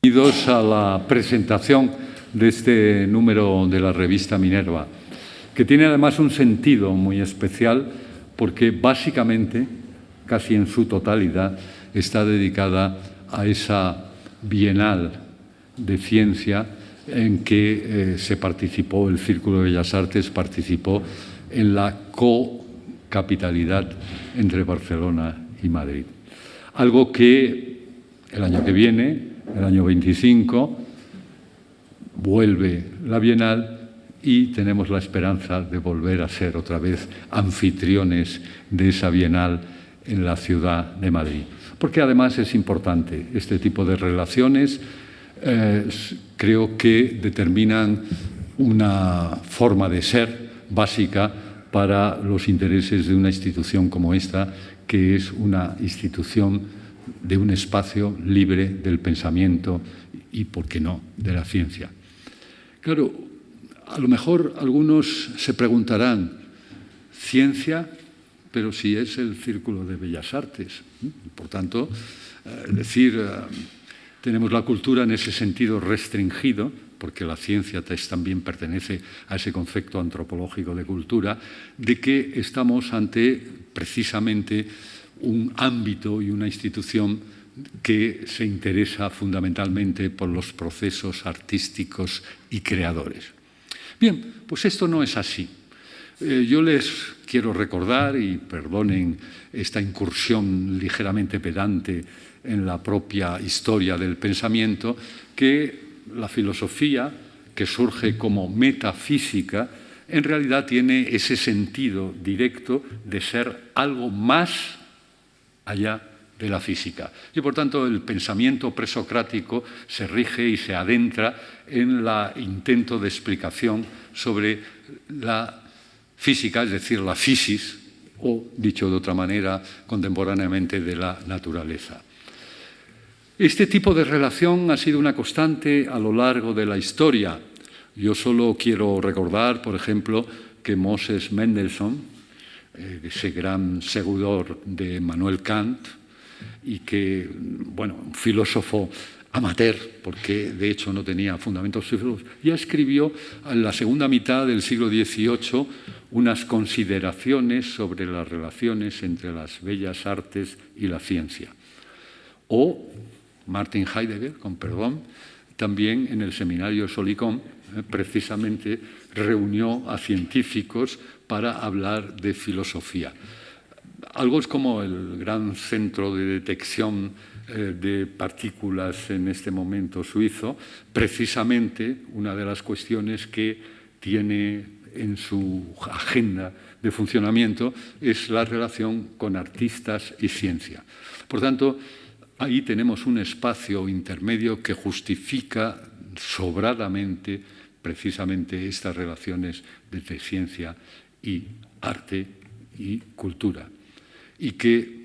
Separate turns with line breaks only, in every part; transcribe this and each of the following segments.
Bienvenidos a la presentación de este número de la revista Minerva, que tiene además un sentido muy especial porque básicamente, casi en su totalidad, está dedicada a esa Bienal de Ciencia en que se participó, el Círculo de Bellas Artes participó en la co-capitalidad entre Barcelona y Madrid. Algo que el año que viene, el año 25, vuelve la Bienal y tenemos la esperanza de volver a ser otra vez anfitriones de esa Bienal en la ciudad de Madrid. Porque además es importante este tipo de relaciones, creo que determinan una forma de ser básica para los intereses de una institución como esta, que es una institución de un espacio libre del pensamiento y, ¿por qué no?, de la ciencia. Claro, a lo mejor algunos se preguntarán, ¿ciencia? Pero si es el Círculo de Bellas Artes. Por tanto, tenemos la cultura en ese sentido restringido, porque la ciencia también pertenece a ese concepto antropológico de cultura, de que estamos ante precisamente un ámbito y una institución que se interesa fundamentalmente por los procesos artísticos y creadores. Bien, pues esto no es así. Yo les quiero recordar, y perdonen esta incursión ligeramente pedante en la propia historia del pensamiento, que la filosofía, que surge como metafísica, en realidad tiene ese sentido directo de ser algo más allá de la física. Y, por tanto, el pensamiento presocrático se rige y se adentra en el intento de explicación sobre la física, es decir, la physis, o, dicho de otra manera, contemporáneamente, de la naturaleza. Este tipo de relación ha sido una constante a lo largo de la historia. Yo solo quiero recordar, por ejemplo, que Moses Mendelssohn, ese gran seguidor de Immanuel Kant, y que, bueno, un filósofo amateur, porque de hecho no tenía fundamentos filosóficos, ya escribió en la segunda mitad del siglo XVIII unas consideraciones sobre las relaciones entre las bellas artes y la ciencia. O Martin Heidegger, con perdón, también en el seminario Solicón, precisamente reunió a científicos para hablar de filosofía. Algo es como el gran centro de detección de partículas en este momento suizo, precisamente una de las cuestiones que tiene en su agenda de funcionamiento es la relación con artistas y ciencia. Por tanto, ahí tenemos un espacio intermedio que justifica sobradamente precisamente estas relaciones entre ciencia y arte y cultura, y que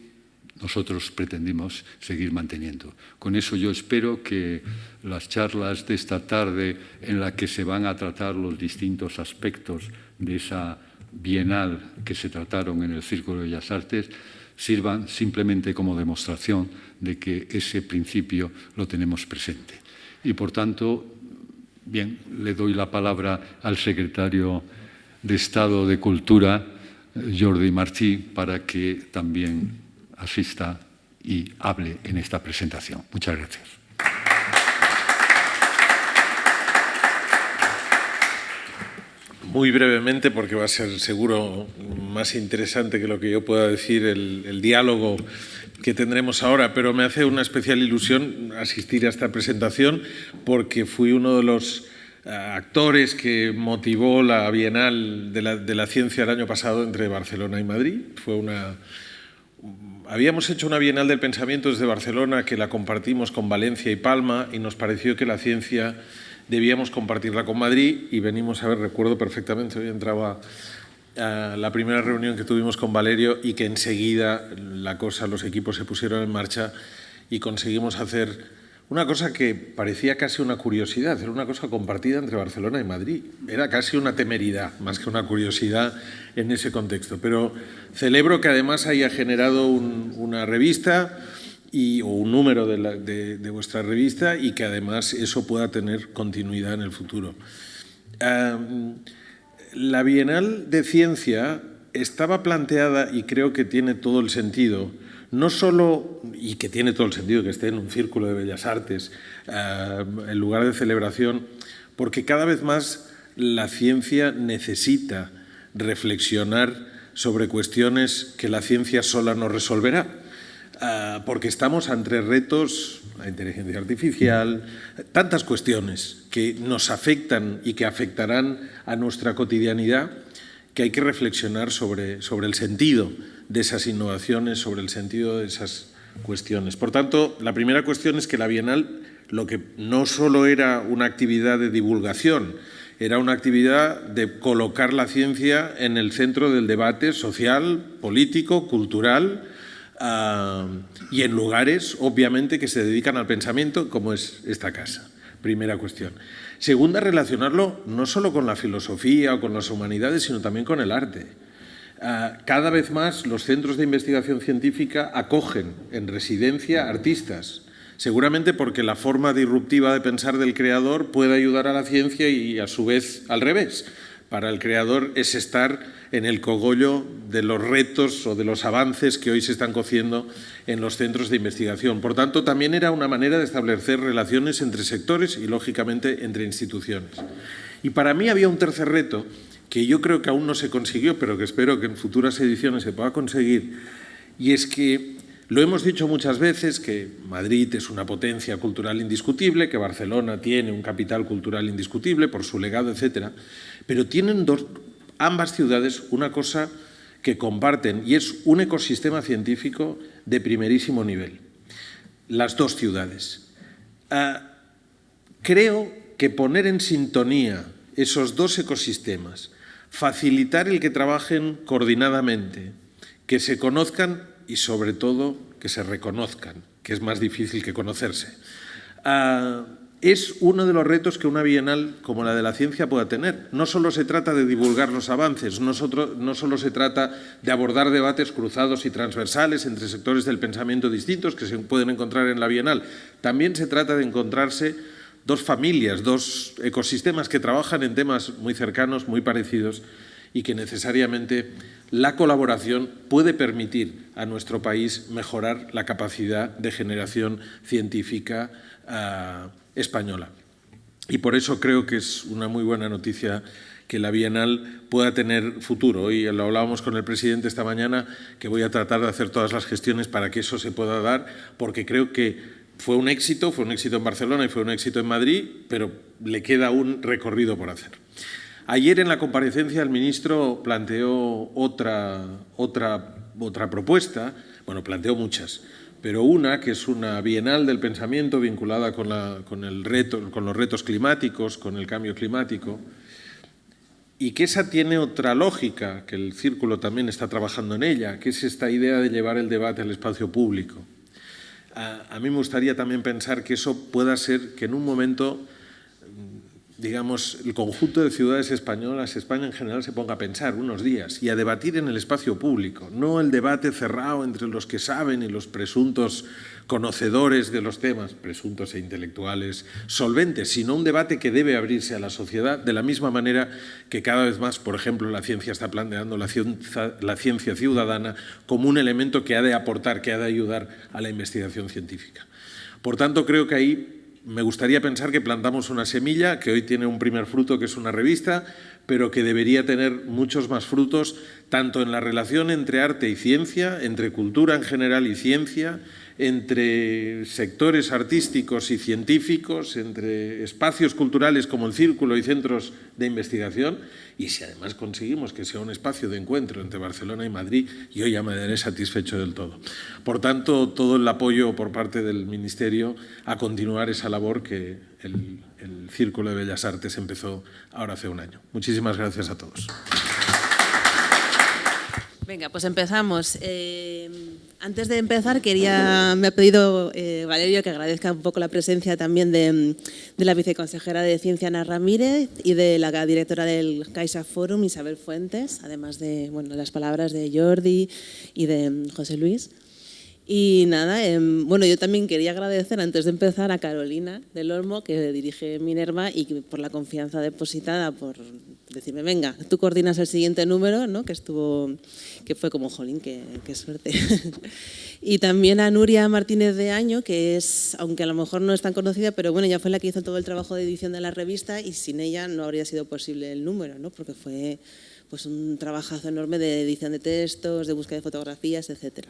nosotros pretendimos seguir manteniendo. Con eso yo espero que las charlas de esta tarde, en la que se van a tratar los distintos aspectos de esa bienal que se trataron en el Círculo de Bellas Artes, sirvan simplemente como demostración de que ese principio lo tenemos presente. Y, por tanto, bien, le doy la palabra al secretario de Estado de Cultura, Jordi Martí, para que también asista y hable en esta presentación. Muchas gracias.
Muy brevemente, porque va a ser seguro más interesante que lo que yo pueda decir el diálogo que tendremos ahora, pero me hace una especial ilusión asistir a esta presentación porque fui uno de los actores que motivó la Bienal de la Ciencia el año pasado entre Barcelona y Madrid. Habíamos hecho una Bienal del Pensamiento desde Barcelona que la compartimos con Valencia y Palma y nos pareció que la ciencia debíamos compartirla con Madrid y venimos a ver, recuerdo perfectamente, hoy entraba a la primera reunión que tuvimos con Valerio y que enseguida los equipos se pusieron en marcha y conseguimos hacer una cosa que parecía casi una curiosidad, era una cosa compartida entre Barcelona y Madrid. Era casi una temeridad, más que una curiosidad en ese contexto. Pero celebro que además haya generado una revista o un número de vuestra revista, y que además eso pueda tener continuidad en el futuro. La Bienal de Ciencia estaba planteada, y creo que tiene todo el sentido, no solo, y que tiene todo el sentido que esté en un círculo de bellas artes, en lugar de celebración, porque cada vez más la ciencia necesita reflexionar sobre cuestiones que la ciencia sola no resolverá, porque estamos ante retos, la inteligencia artificial, tantas cuestiones que nos afectan y que afectarán a nuestra cotidianidad, que hay que reflexionar sobre el sentido de esas innovaciones, sobre el sentido de esas cuestiones. Por tanto, la primera cuestión es que la Bienal, lo que no solo era una actividad de divulgación, era una actividad de colocar la ciencia en el centro del debate social, político, cultural, y en lugares, obviamente, que se dedican al pensamiento, como es esta casa. Primera cuestión. Segunda, relacionarlo no solo con la filosofía o con las humanidades, sino también con el arte. Cada vez más los centros de investigación científica acogen en residencia artistas, seguramente porque la forma disruptiva de pensar del creador puede ayudar a la ciencia y, a su vez, al revés. Para el creador es estar en el cogollo de los retos o de los avances que hoy se están cociendo en los centros de investigación. Por tanto, también era una manera de establecer relaciones entre sectores y, lógicamente, entre instituciones. Y para mí había un tercer reto que yo creo que aún no se consiguió, pero que espero que en futuras ediciones se pueda conseguir, y es que lo hemos dicho muchas veces, que Madrid es una potencia cultural indiscutible, que Barcelona tiene un capital cultural indiscutible por su legado, etcétera, pero tienen ambas ciudades una cosa que comparten, y es un ecosistema científico de primerísimo nivel. Las dos ciudades. Creo que poner en sintonía esos dos ecosistemas, facilitar el que trabajen coordinadamente, que se conozcan y, sobre todo, que se reconozcan, que es más difícil que conocerse. Es uno de los retos que una bienal como la de la ciencia pueda tener. No solo se trata de divulgar los avances, no solo se trata de abordar debates cruzados y transversales entre sectores del pensamiento distintos que se pueden encontrar en la bienal. También se trata de encontrarse dos familias, dos ecosistemas que trabajan en temas muy cercanos, muy parecidos, y que necesariamente la colaboración puede permitir a nuestro país mejorar la capacidad de generación científica española. Y por eso creo que es una muy buena noticia que la Bienal pueda tener futuro. Hoy lo hablábamos con el presidente esta mañana, que voy a tratar de hacer todas las gestiones para que eso se pueda dar, porque creo que fue un éxito en Barcelona y fue un éxito en Madrid, pero le queda un recorrido por hacer. Ayer en la comparecencia el ministro planteó otra propuesta, bueno, planteó muchas, pero una que es una bienal del pensamiento vinculada con los retos climáticos, con el cambio climático, y que esa tiene otra lógica, que el Círculo también está trabajando en ella, que es esta idea de llevar el debate al espacio público. A mí me gustaría también pensar que eso pueda ser que en un momento, digamos, el conjunto de ciudades españolas, España en general, se ponga a pensar unos días y a debatir en el espacio público, no el debate cerrado entre los que saben y los presuntos conocedores de los temas, presuntos e intelectuales solventes, sino un debate que debe abrirse a la sociedad de la misma manera que cada vez más, por ejemplo, la ciencia está planteando la ciencia ciudadana como un elemento que ha de aportar, que ha de ayudar a la investigación científica. Por tanto, creo que ahí me gustaría pensar que plantamos una semilla que hoy tiene un primer fruto, que es una revista, pero que debería tener muchos más frutos, tanto en la relación entre arte y ciencia, entre cultura en general y ciencia, entre sectores artísticos y científicos, entre espacios culturales como el Círculo y centros de investigación, y si además conseguimos que sea un espacio de encuentro entre Barcelona y Madrid, yo ya me daré satisfecho del todo. Por tanto, todo el apoyo por parte del Ministerio a continuar esa labor que el Círculo de Bellas Artes empezó ahora hace un año. Muchísimas gracias a todos.
Venga, pues empezamos. Antes de empezar, me ha pedido Valerio que agradezca un poco la presencia también de la viceconsejera de Ciencia, Ana Ramírez, y de la directora del Caixa Forum, Isabel Fuentes, además de las palabras de Jordi y de José Luis. Y nada, bueno, yo también quería agradecer antes de empezar a Carolina del Olmo, que dirige Minerva, y por la confianza depositada, por decirme, venga, tú coordinas el siguiente número, ¿no? Que fue como, jolín, qué suerte. Y también a Nuria Martínez de Año, que es, aunque a lo mejor no es tan conocida, pero bueno, ella fue la que hizo todo el trabajo de edición de la revista y sin ella no habría sido posible el número, ¿no? Porque fue pues un trabajazo enorme de edición de textos, de búsqueda de fotografías, etcétera.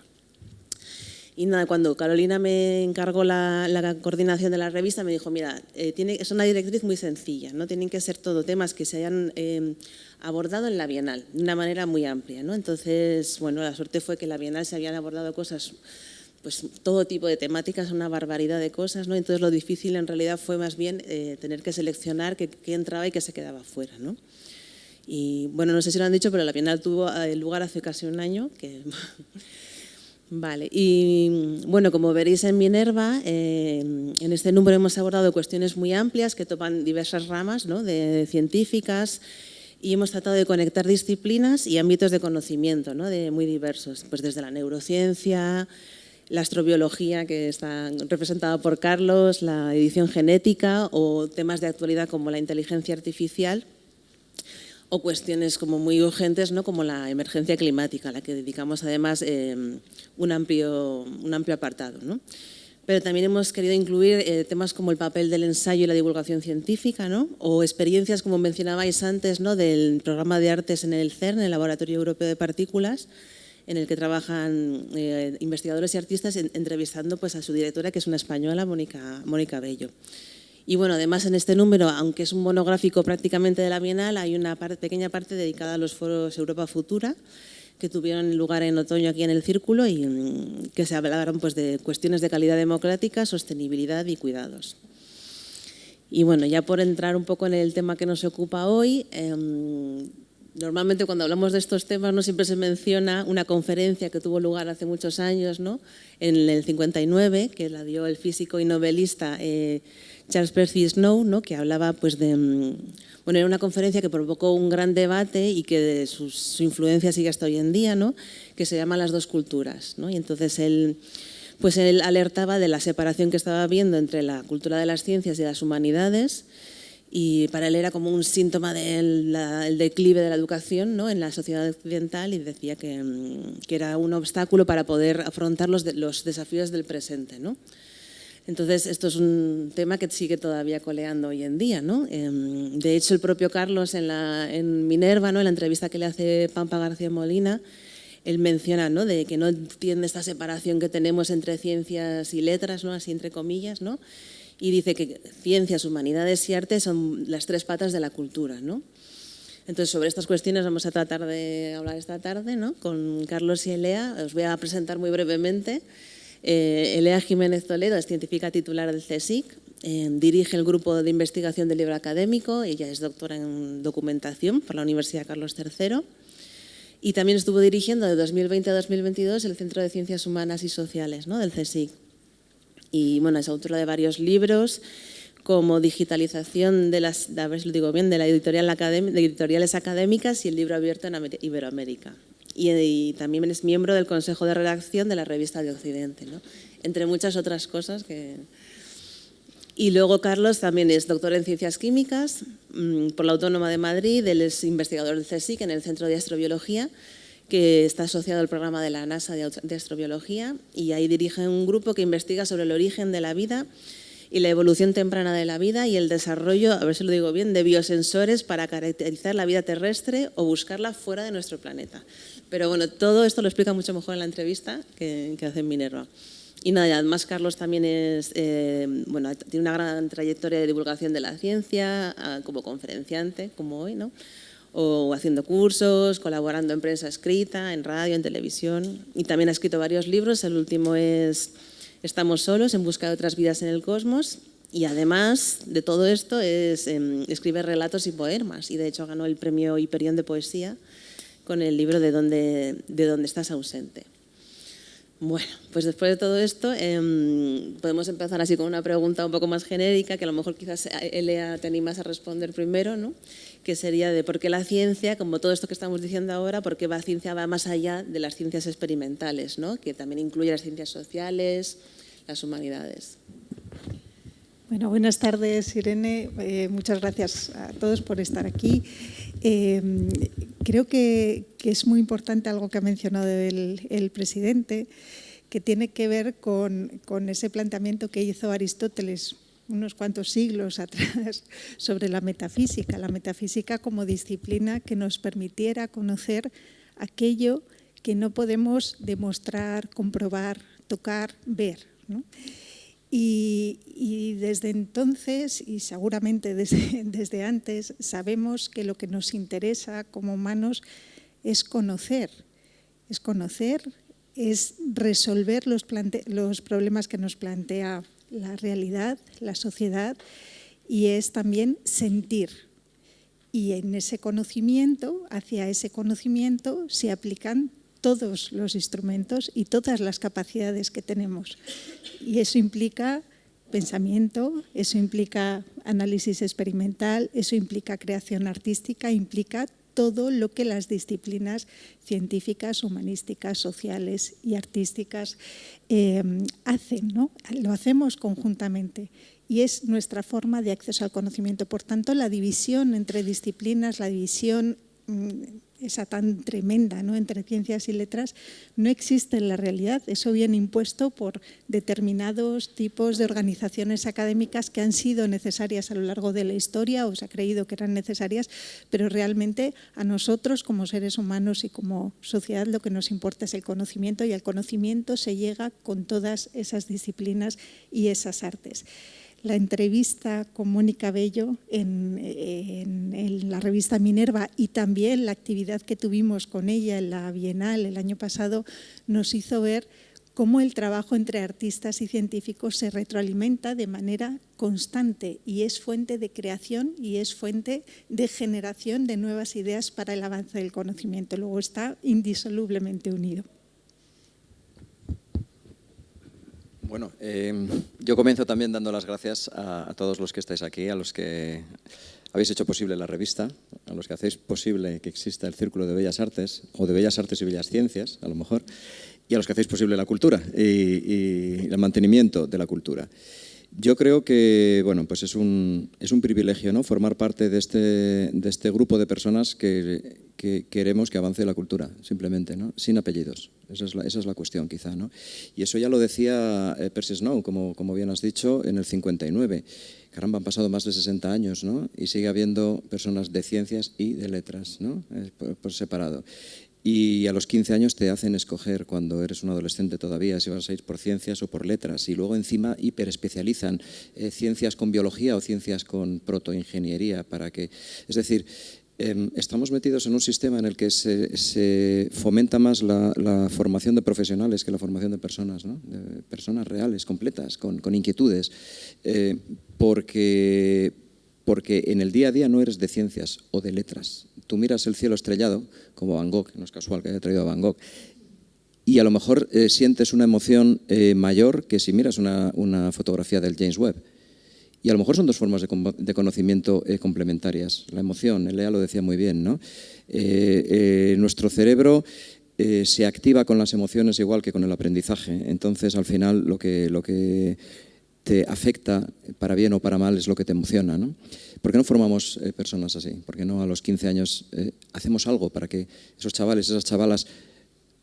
Y nada, cuando Carolina me encargó la coordinación de la revista, me dijo, mira, es una directriz muy sencilla, ¿no? Tienen que ser todo temas que se hayan abordado en la Bienal, de una manera muy amplia, ¿no? Entonces, bueno, la suerte fue que en la Bienal se habían abordado cosas, pues todo tipo de temáticas, una barbaridad de cosas, ¿no? Entonces lo difícil en realidad fue más bien tener que seleccionar qué entraba y qué se quedaba fuera, ¿no? Y bueno, no sé si lo han dicho, pero la Bienal tuvo lugar hace casi un año, que... Vale, y bueno, como veréis en Minerva, en este número hemos abordado cuestiones muy amplias que topan diversas ramas, ¿no? de científicas, y hemos tratado de conectar disciplinas y ámbitos de conocimiento, ¿no? de muy diversos, pues desde la neurociencia, la astrobiología, que está representada por Carlos, la edición genética o temas de actualidad como la inteligencia artificial, o cuestiones como muy urgentes, ¿no? como la emergencia climática, a la que dedicamos además un amplio apartado, ¿no? Pero también hemos querido incluir temas como el papel del ensayo y la divulgación científica, ¿no? o experiencias, como mencionabais antes, ¿no? del programa de artes en el CERN, el Laboratorio Europeo de Partículas, en el que trabajan investigadores y artistas entrevistando pues, a su directora, que es una española, Mónica Bello. Y bueno, además en este número, aunque es un monográfico prácticamente de la Bienal, hay una pequeña parte dedicada a los foros Europa Futura, que tuvieron lugar en otoño aquí en el Círculo y que se hablaron pues, de cuestiones de calidad democrática, sostenibilidad y cuidados. Y bueno, ya por entrar un poco en el tema que nos ocupa hoy, normalmente cuando hablamos de estos temas no siempre se menciona una conferencia que tuvo lugar hace muchos años, ¿no? En el 59, que la dio el físico y novelista Charles Percy Snow, ¿no? que hablaba pues de... Bueno, era una conferencia que provocó un gran debate y que su influencia sigue hasta hoy en día, ¿no? que se llama Las dos culturas, ¿no? Y entonces él alertaba de la separación que estaba habiendo entre la cultura de las ciencias y las humanidades, y para él era como un síntoma del declive de la educación, ¿no? en la sociedad occidental, y decía que era un obstáculo para poder afrontar los desafíos del presente, ¿no? Entonces, esto es un tema que sigue todavía coleando hoy en día, ¿no? De hecho, el propio Carlos en Minerva, ¿no? en la entrevista que le hace Pampa García Molina, él menciona, ¿no? de que no entiende esta separación que tenemos entre ciencias y letras, ¿no? así entre comillas, ¿no? y dice que ciencias, humanidades y arte son las tres patas de la cultura, ¿no? Entonces, sobre estas cuestiones vamos a tratar de hablar esta tarde, ¿no? con Carlos y Elea. Os voy a presentar muy brevemente. Elea Jiménez Toledo es científica titular del CSIC, dirige el grupo de investigación del libro académico, ella es doctora en documentación por la Universidad Carlos III y también estuvo dirigiendo de 2020 a 2022 el Centro de Ciencias Humanas y Sociales, ¿no? del CSIC. Y bueno, es autora de varios libros como Digitalización de a ver si lo digo bien, de editoriales académicas y el libro abierto en Iberoamérica. Y también es miembro del Consejo de Redacción de la Revista de Occidente, ¿no? entre muchas otras cosas que... Y luego Carlos también es doctor en Ciencias Químicas por la Autónoma de Madrid, él es investigador del CSIC en el Centro de Astrobiología, que está asociado al programa de la NASA de Astrobiología, y ahí dirige un grupo que investiga sobre el origen de la vida y la evolución temprana de la vida y el desarrollo, a ver si lo digo bien, de biosensores para caracterizar la vida terrestre o buscarla fuera de nuestro planeta. Pero bueno, todo esto lo explica mucho mejor en la entrevista que hace en Minerva. Y nada, además Carlos también tiene una gran trayectoria de divulgación de la ciencia, como conferenciante, como hoy, ¿no? o haciendo cursos, colaborando en prensa escrita, en radio, en televisión. Y también ha escrito varios libros, el último es Estamos solos, en busca de otras vidas en el cosmos. Y además de todo esto, escribe relatos y poemas. Y de hecho ganó el premio Hiperión de Poesía con el libro de dónde estás ausente. Bueno, pues después de todo esto, podemos empezar así con una pregunta un poco más genérica, que a lo mejor quizás Elea te animas a responder primero, ¿no? Que sería de por qué la ciencia, como todo esto que estamos diciendo ahora, por qué la ciencia va más allá de las ciencias experimentales, ¿no? Que también incluye las ciencias sociales, las humanidades.
Bueno, buenas tardes, Irene. Muchas gracias a todos por estar aquí. Creo que es muy importante algo que ha mencionado el presidente, que tiene que ver con ese planteamiento que hizo Aristóteles unos cuantos siglos atrás sobre la metafísica como disciplina que nos permitiera conocer aquello que no podemos demostrar, comprobar, tocar, ver, ¿no? Y desde entonces, y seguramente desde antes, sabemos que lo que nos interesa como humanos es conocer, es resolver los problemas que nos plantea la realidad, la sociedad, y es también sentir. Y en ese conocimiento, hacia ese conocimiento, se aplican todos los instrumentos y todas las capacidades que tenemos. Y eso implica pensamiento, eso implica análisis experimental, eso implica creación artística, implica todo lo que las disciplinas científicas, humanísticas, sociales y artísticas hacen, ¿no? Lo hacemos conjuntamente y es nuestra forma de acceso al conocimiento. Por tanto, la división entre disciplinas, la división esa tan tremenda, ¿no?, entre ciencias y letras, no existe en la realidad. Eso viene impuesto por determinados tipos de organizaciones académicas que han sido necesarias a lo largo de la historia o se ha creído que eran necesarias, pero realmente a nosotros como seres humanos y como sociedad lo que nos importa es el conocimiento y al conocimiento se llega con todas esas disciplinas y esas artes. La entrevista con Mónica Bello en la revista Minerva y también la actividad que tuvimos con ella en la Bienal el año pasado nos hizo ver cómo el trabajo entre artistas y científicos se retroalimenta de manera constante y es fuente de creación y es fuente de generación de nuevas ideas para el avance del conocimiento. Luego está indisolublemente unido.
Bueno, yo comienzo también dando las gracias a todos los que estáis aquí, a los que habéis hecho posible la revista, a los que hacéis posible que exista el Círculo de Bellas Artes, o de Bellas Artes y Bellas Ciencias, a lo mejor, y a los que hacéis posible la cultura y el mantenimiento de la cultura. Yo creo que bueno, pues es un privilegio, ¿no?, formar parte de este grupo de personas que queremos que avance la cultura, simplemente, ¿no?, sin apellidos. Esa es la cuestión, quizá, ¿no? Y eso ya lo decía Percy Snow, como bien has dicho, en el 59. Caramba, han pasado más de 60 años, ¿no? Y sigue habiendo personas de ciencias y de letras, ¿no?, por separado. Y a los 15 años te hacen escoger, cuando eres un adolescente todavía, si vas a ir por ciencias o por letras. Y luego encima hiperespecializan ciencias con biología o ciencias con protoingeniería. Para que, es decir, estamos metidos en un sistema en el que se fomenta más la formación de profesionales que la formación de personas, ¿no?, de personas reales, completas, con inquietudes. Porque en el día a día no eres de ciencias o de letras. Tú miras el cielo estrellado, como Van Gogh, no es casual que haya traído a Van Gogh, y a lo mejor sientes una emoción mayor que si miras una fotografía del James Webb. Y a lo mejor son dos formas de conocimiento complementarias. La emoción, Elea lo decía muy bien, ¿no? Nuestro cerebro se activa con las emociones igual que con el aprendizaje. Entonces, al final, lo que te afecta, para bien o para mal, es lo que te emociona, ¿no? ¿Por qué no formamos personas así? ¿Por qué no a los 15 años hacemos algo para que esos chavales, esas chavalas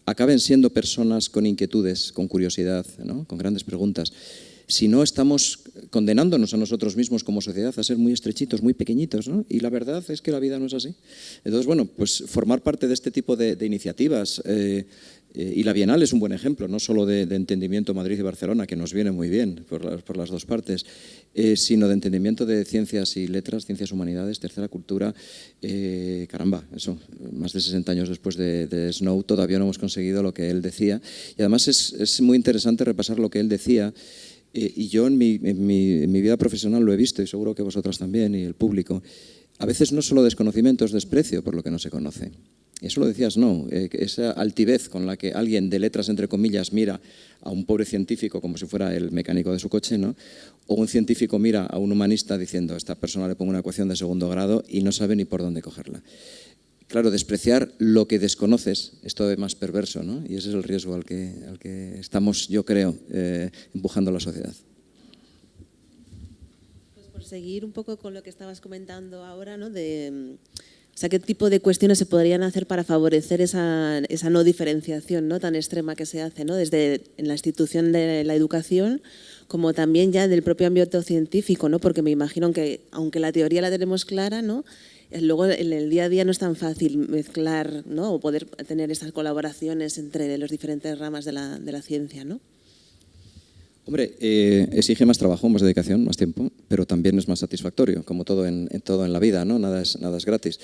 acaben siendo personas con inquietudes, con curiosidad, ¿no?, con grandes preguntas? Si no, estamos condenándonos a nosotros mismos como sociedad a ser muy estrechitos, muy pequeñitos, ¿no? Y la verdad es que la vida no es así. Entonces, bueno, pues formar parte de este tipo de iniciativas, y la Bienal es un buen ejemplo, no solo de entendimiento Madrid y Barcelona, que nos viene muy bien por las dos partes, sino de entendimiento de ciencias y letras, ciencias humanidades, tercera cultura. Caramba, eso, más de 60 años después de Snow todavía no hemos conseguido lo que él decía. Y además es muy interesante repasar lo que él decía. Y yo en mi vida profesional lo he visto, y seguro que vosotras también, y el público. A veces no solo desconocimiento, es desprecio por lo que no se conoce. eso lo decías, no, esa altivez con la que alguien de letras, entre comillas, mira a un pobre científico como si fuera el mecánico de su coche, ¿no? O un científico mira a un humanista diciendo, a esta persona le pongo una ecuación de segundo grado y no sabe ni por dónde cogerla. Claro, despreciar lo que desconoces es todavía más perverso, ¿no? Y ese es el riesgo al que estamos, yo creo, empujando a la sociedad.
Pues por seguir un poco con lo que estabas comentando ahora, ¿no? O sea, ¿qué tipo de cuestiones se podrían hacer para favorecer esa no diferenciación, ¿no?, tan extrema que se hace, ¿no?, desde en la institución de la educación como también ya del propio ámbito científico, ¿no? Porque me imagino que, aunque la teoría la tenemos clara, ¿no?, luego en el día a día no es tan fácil mezclar, ¿no?, o poder tener esas colaboraciones entre las diferentes ramas de la ciencia, ¿no?
Hombre, exige más trabajo, más dedicación, más tiempo, pero también es más satisfactorio, como todo en la vida, ¿no? Nada es gratis.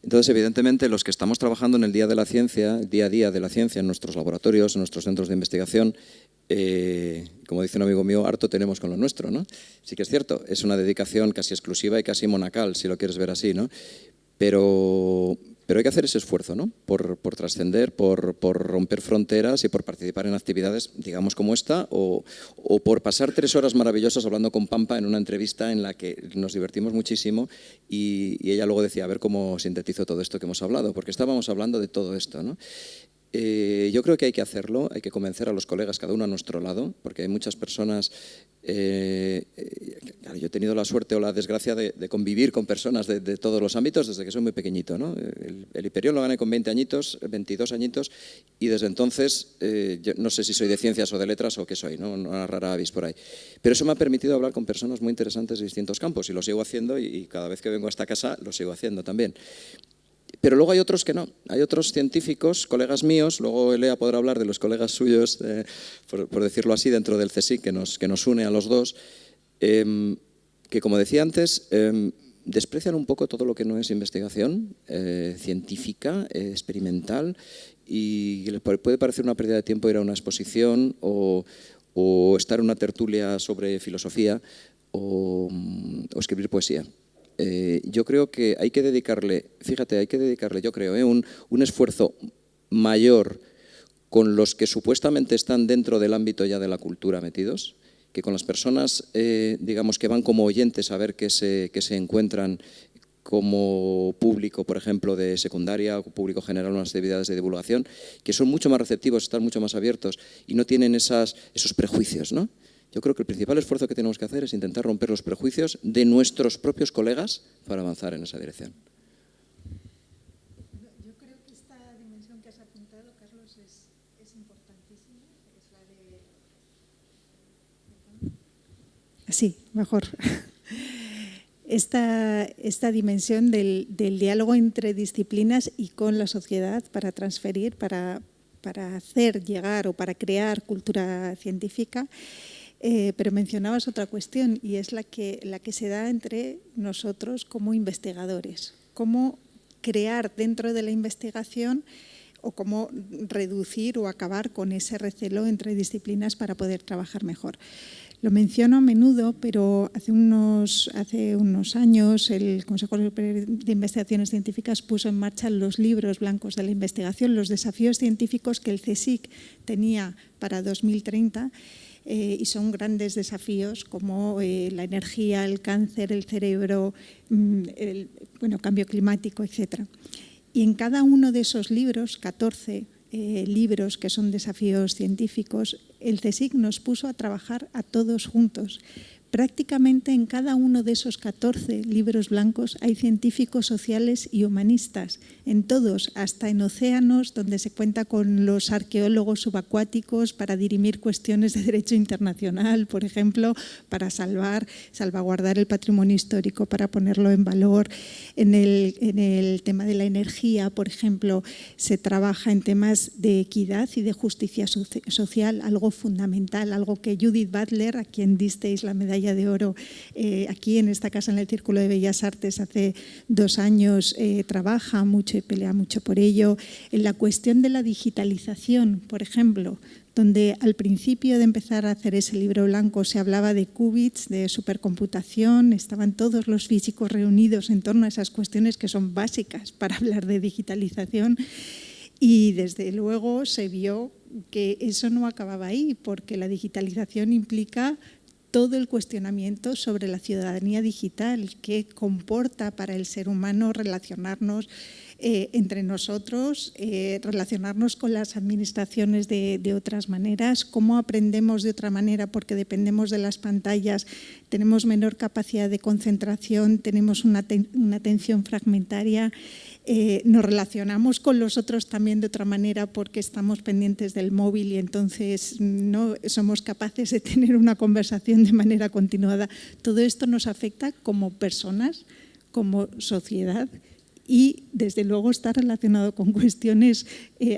Entonces, evidentemente, los que estamos trabajando en el día a día de la ciencia, en nuestros laboratorios, en nuestros centros de investigación, como dice un amigo mío, harto tenemos con lo nuestro, ¿no? Sí que es cierto, es una dedicación casi exclusiva y casi monacal, si lo quieres ver así, ¿no? Pero hay que hacer ese esfuerzo, ¿no? Por trascender, por romper fronteras y por participar en actividades, digamos, como esta, o por pasar 3 horas maravillosas hablando con Pampa en una entrevista en la que nos divertimos muchísimo y ella luego decía, a ver cómo sintetizo todo esto que hemos hablado, porque estábamos hablando de todo esto, ¿no? Yo creo que hay que hacerlo, hay que convencer a los colegas, cada uno a nuestro lado, porque hay muchas personas. Claro, yo he tenido la suerte o la desgracia de convivir con personas de todos los ámbitos desde que soy muy pequeñito, ¿no? El Hyperion lo gané con 22 añitos, y desde entonces, yo no sé si soy de ciencias o de letras o qué soy, ¿no? Una rara avis por ahí. Pero eso me ha permitido hablar con personas muy interesantes de distintos campos y lo sigo haciendo y cada vez que vengo a esta casa lo sigo haciendo también. Pero luego hay otros que no, hay otros científicos, colegas míos, luego Elea podrá hablar de los colegas suyos, por decirlo así, dentro del CSIC, que nos une a los dos, que como decía antes, desprecian un poco todo lo que no es investigación científica, experimental, y les puede parecer una pérdida de tiempo ir a una exposición o estar en una tertulia sobre filosofía o escribir poesía. Yo creo que hay que dedicarle, yo creo, un esfuerzo mayor con los que supuestamente están dentro del ámbito ya de la cultura metidos, que con las personas, digamos, que van como oyentes a ver qué se encuentran como público, por ejemplo, de secundaria o público general, unas actividades de divulgación, que son mucho más receptivos, están mucho más abiertos y no tienen esos prejuicios, ¿no? Yo creo que el principal esfuerzo que tenemos que hacer es intentar romper los prejuicios de nuestros propios colegas para avanzar en esa dirección.
Yo creo que esta dimensión que has apuntado, Carlos, es importantísima. Es la de... Sí, mejor. Esta dimensión del diálogo entre disciplinas y con la sociedad para transferir, para hacer llegar o para crear cultura científica. Pero mencionabas otra cuestión y es la que se da entre nosotros como investigadores. Cómo crear dentro de la investigación o cómo reducir o acabar con ese recelo entre disciplinas para poder trabajar mejor. Lo menciono a menudo, pero hace unos años el Consejo Superior de Investigaciones Científicas puso en marcha los libros blancos de la investigación, los desafíos científicos que el CSIC tenía para 2030, y son grandes desafíos como la energía, el cáncer, el cerebro, cambio climático, etc. Y en cada uno de esos libros, 14 libros que son desafíos científicos, el CSIC nos puso a trabajar a todos juntos. Prácticamente en cada uno de esos 14 libros blancos hay científicos sociales y humanistas, en todos, hasta en océanos, donde se cuenta con los arqueólogos subacuáticos para dirimir cuestiones de derecho internacional, por ejemplo, para salvaguardar el patrimonio histórico, para ponerlo en valor. En el tema de la energía, por ejemplo, se trabaja en temas de equidad y de justicia social, algo fundamental, algo que Judith Butler, a quien disteis la medalla medalla de oro aquí en esta casa, en el Círculo de Bellas Artes, hace 2 años, trabaja mucho y pelea mucho por ello. En la cuestión de la digitalización, por ejemplo, donde al principio de empezar a hacer ese libro blanco se hablaba de qubits, de supercomputación, estaban todos los físicos reunidos en torno a esas cuestiones que son básicas para hablar de digitalización, y desde luego se vio que eso no acababa ahí, porque la digitalización implica todo el cuestionamiento sobre la ciudadanía digital, qué comporta para el ser humano relacionarnos entre nosotros, relacionarnos con las administraciones de otras maneras, cómo aprendemos de otra manera porque dependemos de las pantallas, tenemos menor capacidad de concentración, tenemos una atención fragmentaria, nos relacionamos con los otros también de otra manera porque estamos pendientes del móvil y entonces no somos capaces de tener una conversación de manera continuada. Todo esto nos afecta como personas, como sociedad, y desde luego está relacionado con cuestiones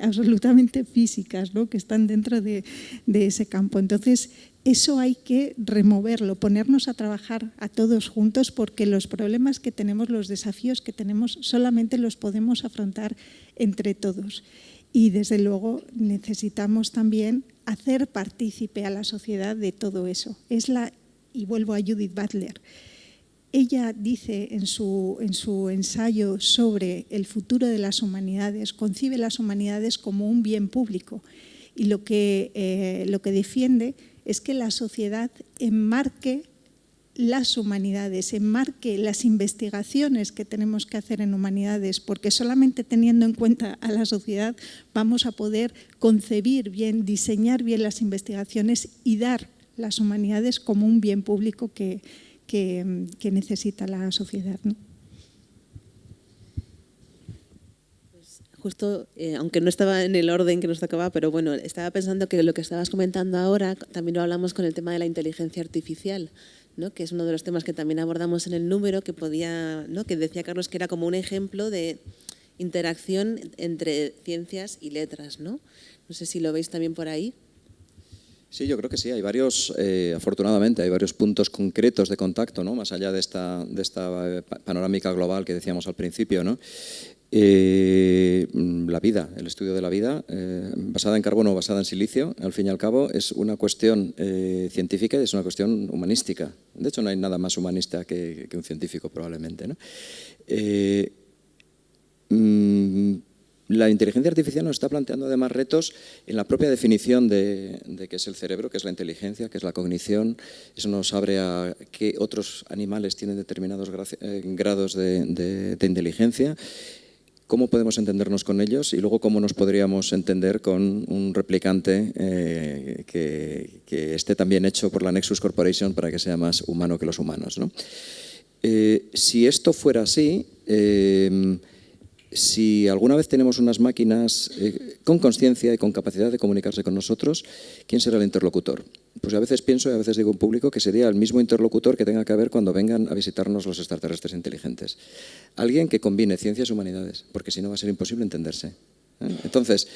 absolutamente físicas, ¿no?, que están dentro de ese campo. Entonces, eso hay que removerlo, ponernos a trabajar a todos juntos, porque los problemas que tenemos, los desafíos que tenemos, solamente los podemos afrontar entre todos. Y desde luego necesitamos también hacer partícipe a la sociedad de todo eso. Y vuelvo a Judith Butler. Ella dice en su ensayo sobre el futuro de las humanidades, concibe las humanidades como un bien público, y lo que defiende es que la sociedad enmarque las humanidades, enmarque las investigaciones que tenemos que hacer en humanidades, porque solamente teniendo en cuenta a la sociedad vamos a poder concebir bien, diseñar bien las investigaciones y dar las humanidades como un bien público que necesita la sociedad, ¿no?
Pues justo, aunque no estaba en el orden que nos tocaba, pero bueno, estaba pensando que lo que estabas comentando ahora también lo hablamos con el tema de la inteligencia artificial, ¿no?, que es uno de los temas que también abordamos en el número, que que decía Carlos que era como un ejemplo de interacción entre ciencias y letras, ¿no? No sé si lo veis también por ahí.
Sí, yo creo que sí. Hay varios, afortunadamente, hay varios puntos concretos de contacto, ¿no?, más allá de esta panorámica global que decíamos al principio, ¿no? La vida, el estudio de la vida, basada en carbono o basada en silicio, al fin y al cabo, es una cuestión científica y es una cuestión humanística. De hecho, no hay nada más humanista que un científico, probablemente, ¿no? La inteligencia artificial nos está planteando además retos en la propia definición de qué es el cerebro, qué es la inteligencia, qué es la cognición. Eso nos abre a qué otros animales tienen determinados grados de inteligencia, cómo podemos entendernos con ellos y luego cómo nos podríamos entender con un replicante que esté también hecho por la Nexus Corporation para que sea más humano que los humanos, ¿no? Si esto fuera así, si alguna vez tenemos unas máquinas con conciencia y con capacidad de comunicarse con nosotros, ¿quién será el interlocutor? Pues a veces pienso y a veces digo en público que sería el mismo interlocutor que tenga que haber cuando vengan a visitarnos los extraterrestres inteligentes. Alguien que combine ciencias y humanidades, porque si no va a ser imposible entenderse. Entonces,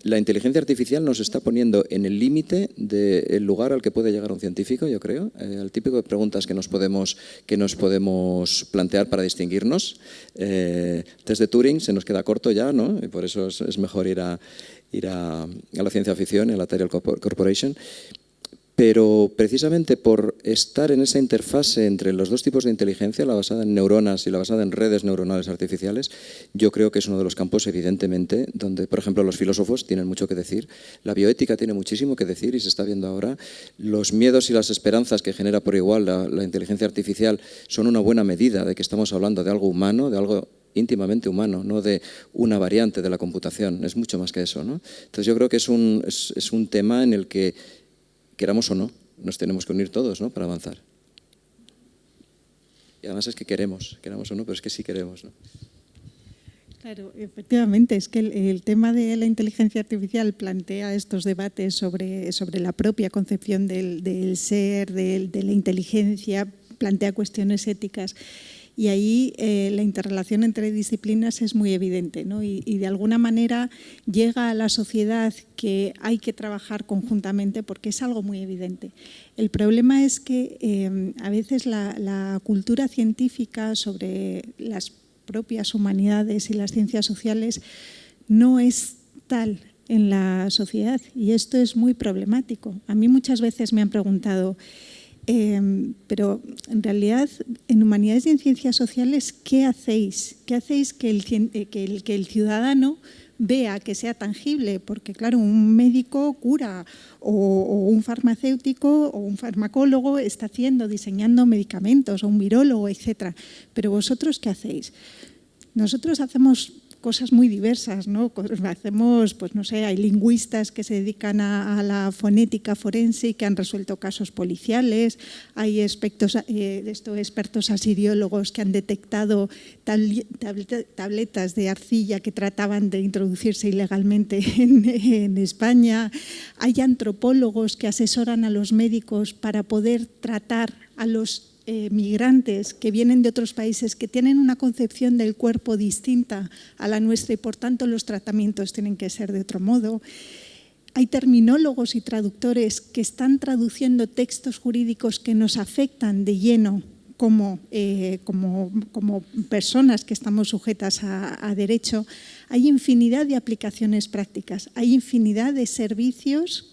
la inteligencia artificial nos está poniendo en el límite del lugar al que puede llegar un científico, yo creo, el típico de preguntas que nos podemos plantear para distinguirnos. Test de Turing se nos queda corto ya, ¿no? Y por eso es mejor ir a la ciencia ficción, a la Tariel Corporation. Pero precisamente por estar en esa interfase entre los dos tipos de inteligencia, la basada en neuronas y la basada en redes neuronales artificiales, yo creo que es uno de los campos, evidentemente, donde, por ejemplo, los filósofos tienen mucho que decir, la bioética tiene muchísimo que decir y se está viendo ahora. Los miedos y las esperanzas que genera por igual la inteligencia artificial son una buena medida de que estamos hablando de algo humano, de algo íntimamente humano, no de una variante de la computación, es mucho más que eso, ¿no? Entonces yo creo que es un tema en el que, queramos o no, nos tenemos que unir todos, ¿no?, para avanzar. Y además es que queramos o no, pero es que sí queremos, ¿no?
Claro, efectivamente, es que el tema de la inteligencia artificial plantea estos debates sobre la propia concepción del ser, de la inteligencia, plantea cuestiones éticas. Y ahí la interrelación entre disciplinas es muy evidente, ¿no? Y de alguna manera llega a la sociedad que hay que trabajar conjuntamente porque es algo muy evidente. El problema es que a veces la cultura científica sobre las propias humanidades y las ciencias sociales no es tal en la sociedad, y esto es muy problemático. A mí muchas veces me han preguntado, pero en realidad en humanidades y en ciencias sociales, ¿qué hacéis? ¿Qué hacéis que el ciudadano vea, que sea tangible? Porque claro, un médico cura o un farmacéutico o un farmacólogo está diseñando medicamentos, o un virólogo, etcétera. Pero vosotros, ¿qué hacéis? Nosotros hacemos cosas muy diversas, ¿no? Hacemos, pues no sé, hay lingüistas que se dedican a la fonética forense y que han resuelto casos policiales, hay expertos asiriólogos que han detectado tabletas de arcilla que trataban de introducirse ilegalmente en España, hay antropólogos que asesoran a los médicos para poder tratar a los migrantes que vienen de otros países que tienen una concepción del cuerpo distinta a la nuestra y por tanto los tratamientos tienen que ser de otro modo. Hay terminólogos y traductores que están traduciendo textos jurídicos que nos afectan de lleno como personas que estamos sujetas a derecho. Hay infinidad de aplicaciones prácticas, hay infinidad de servicios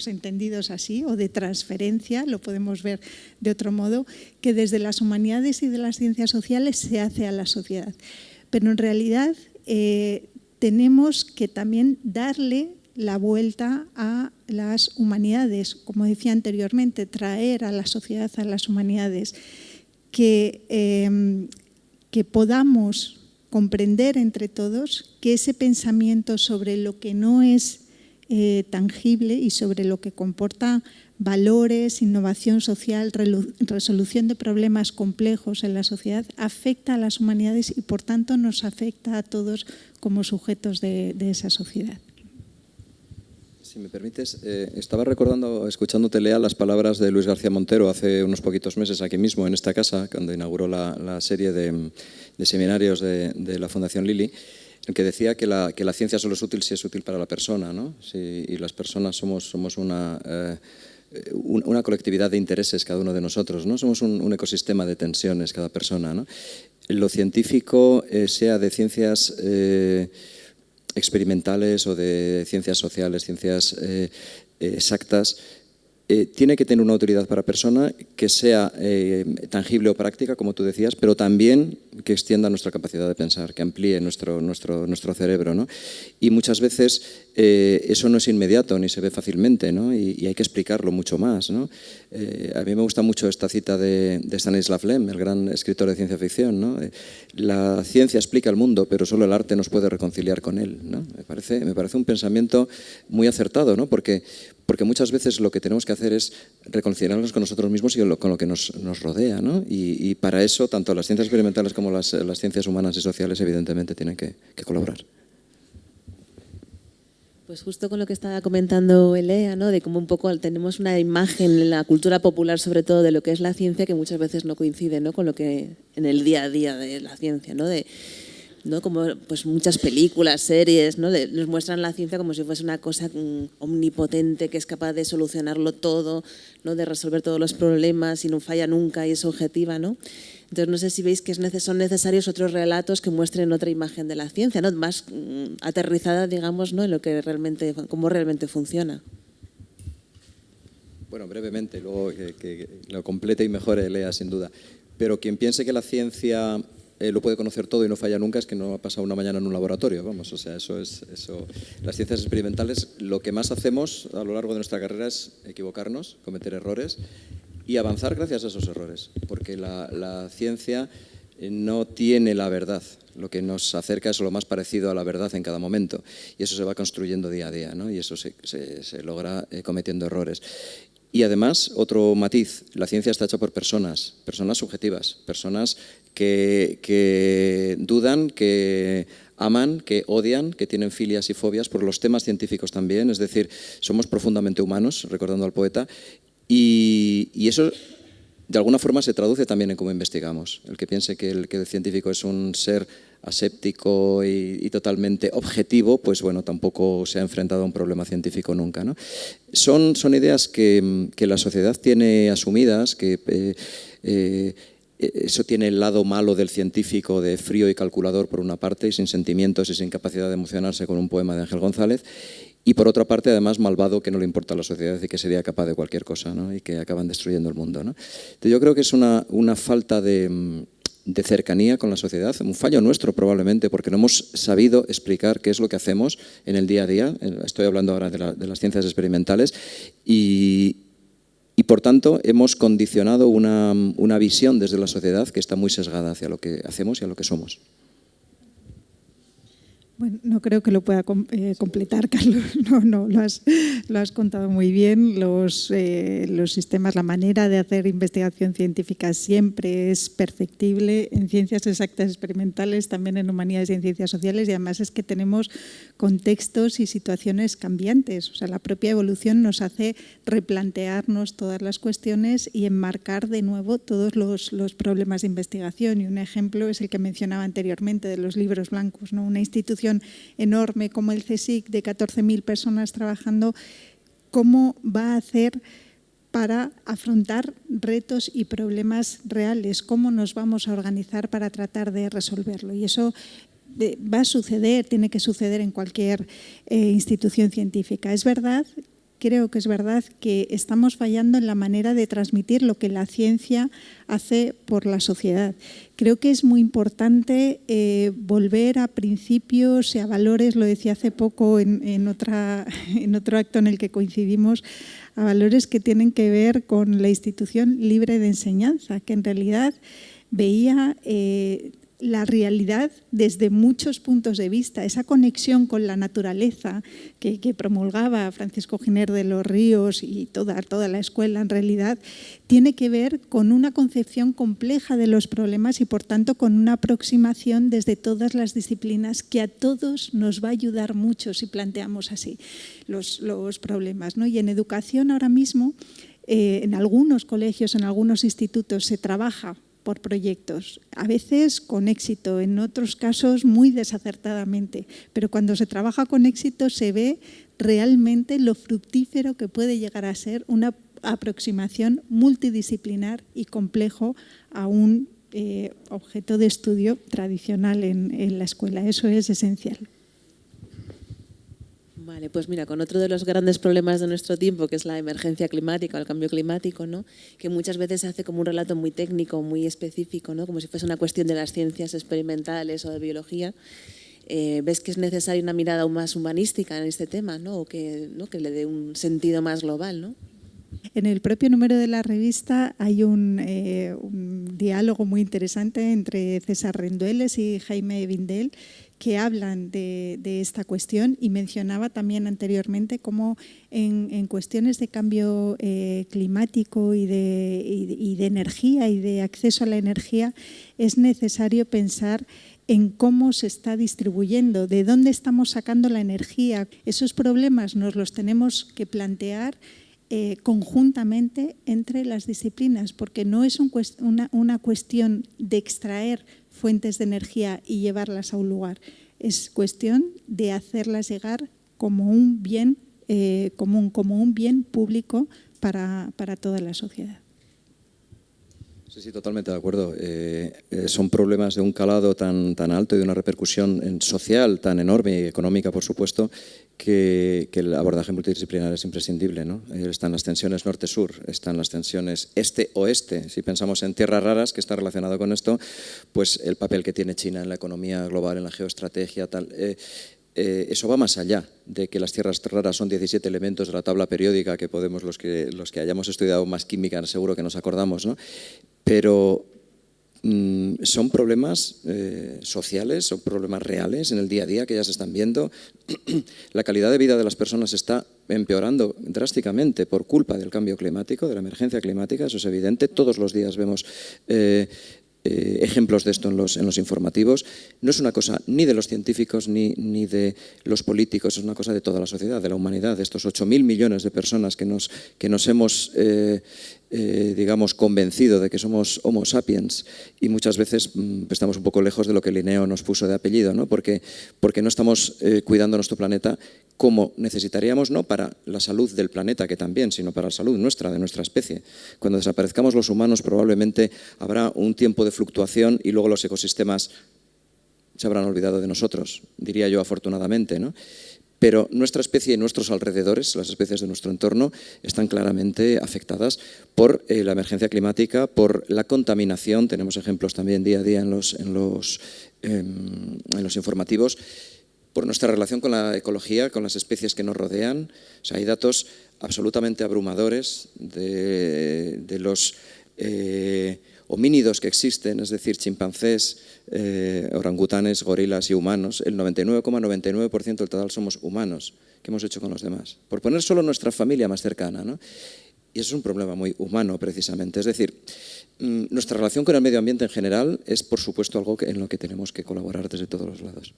entendidos así, o de transferencia, lo podemos ver de otro modo, que desde las humanidades y de las ciencias sociales se hace a la sociedad. Pero en realidad tenemos que también darle la vuelta a las humanidades, como decía anteriormente, traer a la sociedad a las humanidades, que podamos comprender entre todos que ese pensamiento sobre lo que no es tangible y sobre lo que comporta valores, innovación social, resolución de problemas complejos en la sociedad, afecta a las humanidades y por tanto nos afecta a todos como sujetos de esa sociedad.
Si me permites, estaba recordando, escuchándote, Lea, las palabras de Luis García Montero hace unos poquitos meses aquí mismo, en esta casa, cuando inauguró la serie de seminarios de la Fundación Lili, el que decía que la ciencia solo es útil si es útil para la persona, ¿no? Y las personas somos una colectividad de intereses cada uno de nosotros, ¿no? Somos un ecosistema de tensiones cada persona, ¿no? Lo científico, sea de ciencias experimentales o de ciencias sociales, ciencias exactas, tiene que tener una utilidad para la persona que sea tangible o práctica, como tú decías, pero también que extienda nuestra capacidad de pensar, que amplíe nuestro cerebro, ¿no? Y muchas veces eso no es inmediato ni se ve fácilmente, ¿no? Y hay que explicarlo mucho más, ¿no? A mí me gusta mucho esta cita de Stanislav Lem, el gran escritor de ciencia ficción, ¿no? La ciencia explica el mundo, pero solo el arte nos puede reconciliar con él, ¿no? Me parece un pensamiento muy acertado, ¿no? Porque muchas veces lo que tenemos que hacer es reconciliarnos con nosotros mismos y con lo que nos rodea, ¿no? Y para eso, tanto las ciencias experimentales como las ciencias humanas y sociales, evidentemente, tienen que colaborar.
Pues justo con lo que estaba comentando Elea, ¿no? De cómo un poco tenemos una imagen en la cultura popular, sobre todo, de lo que es la ciencia, que muchas veces no coincide, ¿no? Con lo que en el día a día de la ciencia, ¿no? ¿no? Como pues muchas películas, series, ¿no? Nos muestran la ciencia como si fuese una cosa omnipotente que es capaz de solucionarlo todo, ¿no? De resolver todos los problemas y no falla nunca y es objetiva, ¿no? Entonces no sé si veis que son necesarios otros relatos que muestren otra imagen de la ciencia, ¿no? Más aterrizada, digamos, ¿no? En lo que cómo realmente funciona.
Bueno, brevemente, luego que lo complete y mejore Lea, sin duda. Pero quien piense que la ciencia lo puede conocer todo y no falla nunca es que no ha pasado una mañana en un laboratorio, vamos, o sea, eso. Las ciencias experimentales, lo que más hacemos a lo largo de nuestra carrera es equivocarnos, cometer errores y avanzar gracias a esos errores, porque la ciencia no tiene la verdad, lo que nos acerca es lo más parecido a la verdad en cada momento y eso se va construyendo día a día, ¿no? Y eso se logra cometiendo errores. Y además, otro matiz, la ciencia está hecha por personas subjetivas, personas que dudan, que aman, que odian, que tienen filias y fobias por los temas científicos también, es decir, somos profundamente humanos, recordando al poeta, y eso de alguna forma se traduce también en cómo investigamos. El que piense que el científico es un ser aséptico y totalmente objetivo, pues bueno, tampoco se ha enfrentado a un problema científico nunca, ¿no? Son ideas que la sociedad tiene asumidas, que eso tiene el lado malo del científico, de frío y calculador por una parte, y sin sentimientos y sin capacidad de emocionarse, con un poema de Ángel González, y por otra parte, además, malvado, que no le importa a la sociedad y que sería capaz de cualquier cosa, ¿no? Y que acaban destruyendo el mundo, ¿no? Entonces, yo creo que es una falta de cercanía con la sociedad, un fallo nuestro probablemente, porque no hemos sabido explicar qué es lo que hacemos en el día a día. Estoy hablando ahora de las ciencias experimentales y por tanto hemos condicionado una visión desde la sociedad que está muy sesgada hacia lo que hacemos y a lo que somos.
Bueno, no creo que lo pueda completar, Carlos. No, lo has contado muy bien. Los sistemas, la manera de hacer investigación científica siempre es perfectible en ciencias exactas experimentales, también en humanidades y en ciencias sociales, y además es que tenemos contextos y situaciones cambiantes. O sea, la propia evolución nos hace replantearnos todas las cuestiones y enmarcar de nuevo todos los problemas de investigación. Y un ejemplo es el que mencionaba anteriormente de los libros blancos, ¿no? Una institución enorme como el CSIC, de 14.000 personas trabajando, ¿cómo va a hacer para afrontar retos y problemas reales? ¿Cómo nos vamos a organizar para tratar de resolverlo? Y eso va a suceder, tiene que suceder en cualquier institución científica. Es verdad, creo que es verdad que estamos fallando en la manera de transmitir lo que la ciencia hace por la sociedad. Creo que es muy importante volver a principios y a valores, lo decía hace poco en otro acto en el que coincidimos, a valores que tienen que ver con la institución libre de enseñanza, que en realidad veía la realidad desde muchos puntos de vista, esa conexión con la naturaleza que promulgaba Francisco Giner de los Ríos y toda la escuela, en realidad tiene que ver con una concepción compleja de los problemas y por tanto con una aproximación desde todas las disciplinas que a todos nos va a ayudar mucho si planteamos así los problemas, ¿no? Y en educación ahora mismo, en algunos colegios, en algunos institutos se trabaja por proyectos, a veces con éxito, en otros casos muy desacertadamente, pero cuando se trabaja con éxito se ve realmente lo fructífero que puede llegar a ser una aproximación multidisciplinar y complejo a un objeto de estudio tradicional en la escuela. Eso es esencial.
Vale, pues mira, con otro de los grandes problemas de nuestro tiempo, que es la emergencia climática o el cambio climático, ¿no? Que muchas veces se hace como un relato muy técnico, muy específico, ¿no? Como si fuese una cuestión de las ciencias experimentales o de biología. ¿Ves que es necesaria una mirada aún más humanística en este tema, ¿no? O que le dé un sentido más global, ¿no?
En el propio número de la revista hay un diálogo muy interesante entre César Rendueles y Jaime Vindel, que hablan de esta cuestión, y mencionaba también anteriormente cómo en cuestiones de cambio climático y de energía y de acceso a la energía es necesario pensar en cómo se está distribuyendo, de dónde estamos sacando la energía. Esos problemas nos los tenemos que plantear conjuntamente entre las disciplinas, porque no es una cuestión de extraer fuentes de energía y llevarlas a un lugar, es cuestión de hacerlas llegar como un bien común, como un bien público para toda la sociedad.
Sí, totalmente de acuerdo. Son problemas de un calado tan alto y de una repercusión social tan enorme y económica, por supuesto, que el abordaje multidisciplinar es imprescindible, ¿no? Están las tensiones norte-sur, están las tensiones este-oeste. Si pensamos en tierras raras, que está relacionado con esto, pues el papel que tiene China en la economía global, en la geoestrategia, tal. Eso va más allá de que las tierras raras son 17 elementos de la tabla periódica que podemos, los que hayamos estudiado más química, seguro que nos acordamos, ¿no? Pero son problemas sociales, son problemas reales en el día a día que ya se están viendo. La calidad de vida de las personas está empeorando drásticamente por culpa del cambio climático, de la emergencia climática, eso es evidente. Todos los días vemos ejemplos de esto en los informativos. No es una cosa ni de los científicos ni de los políticos, es una cosa de toda la sociedad, de la humanidad, de estos 8.000 millones de personas que nos hemos digamos, convencido de que somos Homo sapiens y muchas veces estamos un poco lejos de lo que Linneo nos puso de apellido, ¿no? Porque no estamos cuidando nuestro planeta como necesitaríamos, no para la salud del planeta, que también, sino para la salud nuestra, de nuestra especie. Cuando desaparezcamos los humanos probablemente habrá un tiempo de fluctuación y luego los ecosistemas se habrán olvidado de nosotros, diría yo afortunadamente, ¿no? Pero nuestra especie y nuestros alrededores, las especies de nuestro entorno, están claramente afectadas por la emergencia climática, por la contaminación. Tenemos ejemplos también día a día en los informativos, por nuestra relación con la ecología, con las especies que nos rodean. O sea, hay datos absolutamente abrumadores de los homínidos que existen, es decir, chimpancés, orangutanes, gorilas y humanos. El 99,99% del total somos humanos. ¿Qué hemos hecho con los demás? Por poner solo nuestra familia más cercana, ¿no? Y eso es un problema muy humano, precisamente. Es decir, nuestra relación con el medio ambiente en general es, por supuesto, algo en lo que tenemos que colaborar desde todos los lados.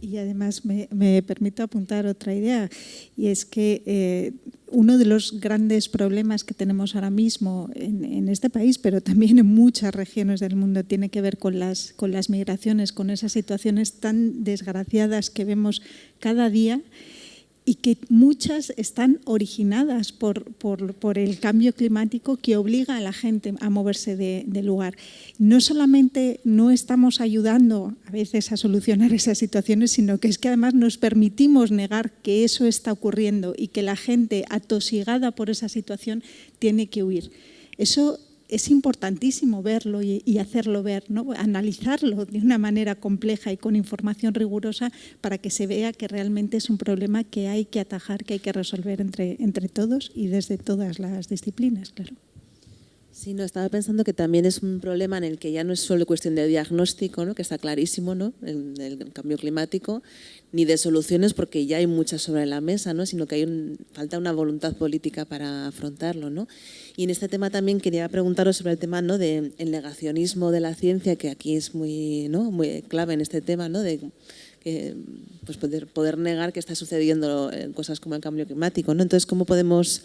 Y además me permito apuntar otra idea, y es que uno de los grandes problemas que tenemos ahora mismo en este país, pero también en muchas regiones del mundo, tiene que ver con las migraciones, con esas situaciones tan desgraciadas que vemos cada día y que muchas están originadas por el cambio climático que obliga a la gente a moverse de lugar. No solamente no estamos ayudando a veces a solucionar esas situaciones, sino que es que además nos permitimos negar que eso está ocurriendo y que la gente atosigada por esa situación tiene que huir. Eso es importantísimo verlo y hacerlo ver, ¿no? Analizarlo de una manera compleja y con información rigurosa para que se vea que realmente es un problema que hay que atajar, que hay que resolver entre todos y desde todas las disciplinas, claro.
Sí, no, estaba pensando que también es un problema en el que ya no es solo cuestión de diagnóstico, ¿no? Que está clarísimo, ¿no? El cambio climático, ni de soluciones porque ya hay muchas sobre la mesa, ¿no? Sino que falta una voluntad política para afrontarlo, ¿no? Y en este tema también quería preguntaros sobre el tema, ¿no? Del negacionismo de la ciencia, que aquí es muy clave en este tema, ¿no? De que, pues poder negar que está sucediendo cosas como el cambio climático, ¿no? Entonces, ¿cómo podemos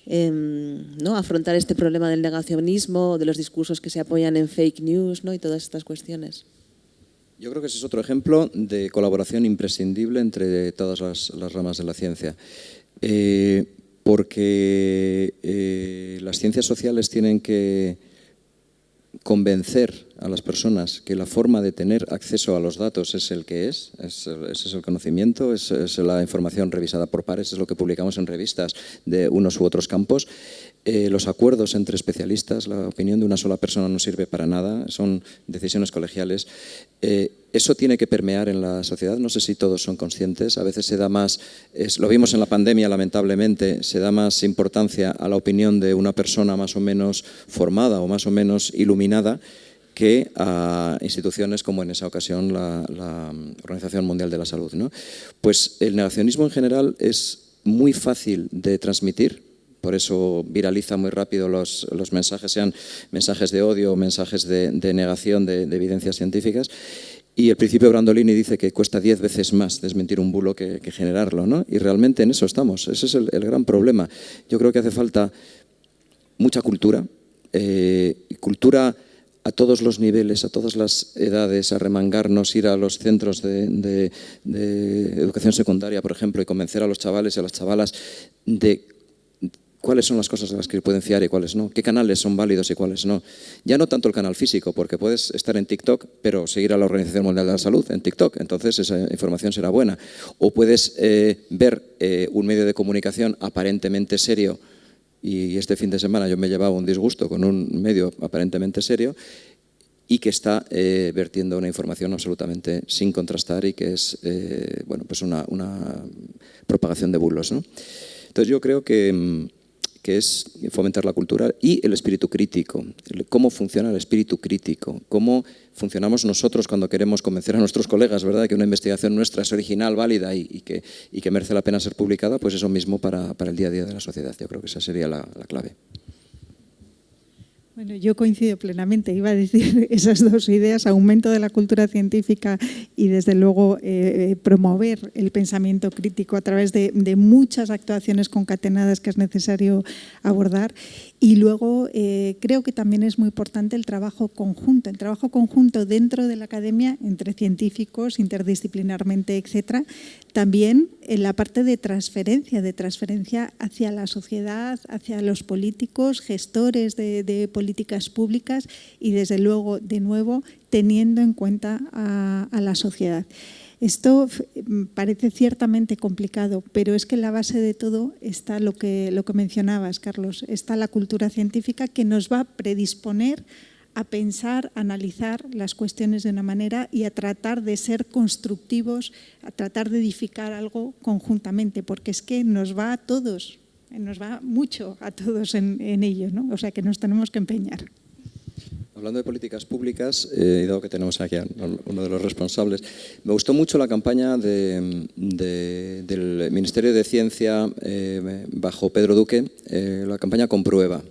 ¿no? afrontar este problema del negacionismo, de los discursos que se apoyan en fake news, ¿no? y todas estas cuestiones?
Yo creo que ese es otro ejemplo de colaboración imprescindible entre todas las ramas de la ciencia. Porque las ciencias sociales tienen que convencer a las personas que la forma de tener acceso a los datos es el que ese es el conocimiento, es la información revisada por pares, es lo que publicamos en revistas de unos u otros campos. Los acuerdos entre especialistas, la opinión de una sola persona no sirve para nada, son decisiones colegiales. Eso tiene que permear en la sociedad, no sé si todos son conscientes, a veces se da más, lo vimos en la pandemia lamentablemente, se da más importancia a la opinión de una persona más o menos formada o más o menos iluminada que a instituciones como en esa ocasión la Organización Mundial de la Salud, ¿no? Pues el negacionismo en general es muy fácil de transmitir, por eso viraliza muy rápido los mensajes, sean mensajes de odio o mensajes de negación de evidencias científicas. Y el principio Brandolini dice que cuesta 10 veces más desmentir un bulo que generarlo, ¿no? Y realmente en eso estamos, ese es el gran problema. Yo creo que hace falta mucha cultura, cultura a todos los niveles, a todas las edades, arremangarnos, ir a los centros de educación secundaria, por ejemplo, y convencer a los chavales y a las chavalas de cuáles son las cosas a las que pueden fiar y cuáles no, qué canales son válidos y cuáles no. Ya no tanto el canal físico, porque puedes estar en TikTok, pero seguir a la Organización Mundial de la Salud en TikTok, entonces esa información será buena. O puedes ver un medio de comunicación aparentemente serio, y este fin de semana yo me llevaba un disgusto con un medio aparentemente serio y que está vertiendo una información absolutamente sin contrastar y que es pues una propagación de bulos, ¿no? Entonces yo creo que es fomentar la cultura y el espíritu crítico. Cómo funciona el espíritu crítico, cómo funcionamos nosotros cuando queremos convencer a nuestros colegas, ¿verdad?, que una investigación nuestra es original, válida y que merece la pena ser publicada, pues eso mismo para el día a día de la sociedad. Yo creo que esa sería la clave.
Bueno, yo coincido plenamente. Iba a decir esas dos ideas, aumento de la cultura científica y, desde luego, promover el pensamiento crítico a través de muchas actuaciones concatenadas que es necesario abordar. Y luego creo que también es muy importante el trabajo conjunto dentro de la academia, entre científicos, interdisciplinarmente, etcétera. También en la parte de transferencia hacia la sociedad, hacia los políticos, gestores de políticas públicas y, desde luego, de nuevo, teniendo en cuenta a la sociedad. Esto parece ciertamente complicado, pero es que en la base de todo está lo que mencionabas, Carlos, está la cultura científica que nos va a predisponer a pensar, a analizar las cuestiones de una manera y a tratar de ser constructivos, a tratar de edificar algo conjuntamente, porque es que nos va a todos, nos va mucho a todos en ello, ¿no? O sea que nos tenemos que empeñar.
Hablando de políticas públicas, y dado que tenemos aquí a uno de los responsables, me gustó mucho la campaña del Ministerio de Ciencia bajo Pedro Duque, la campaña Comprueba.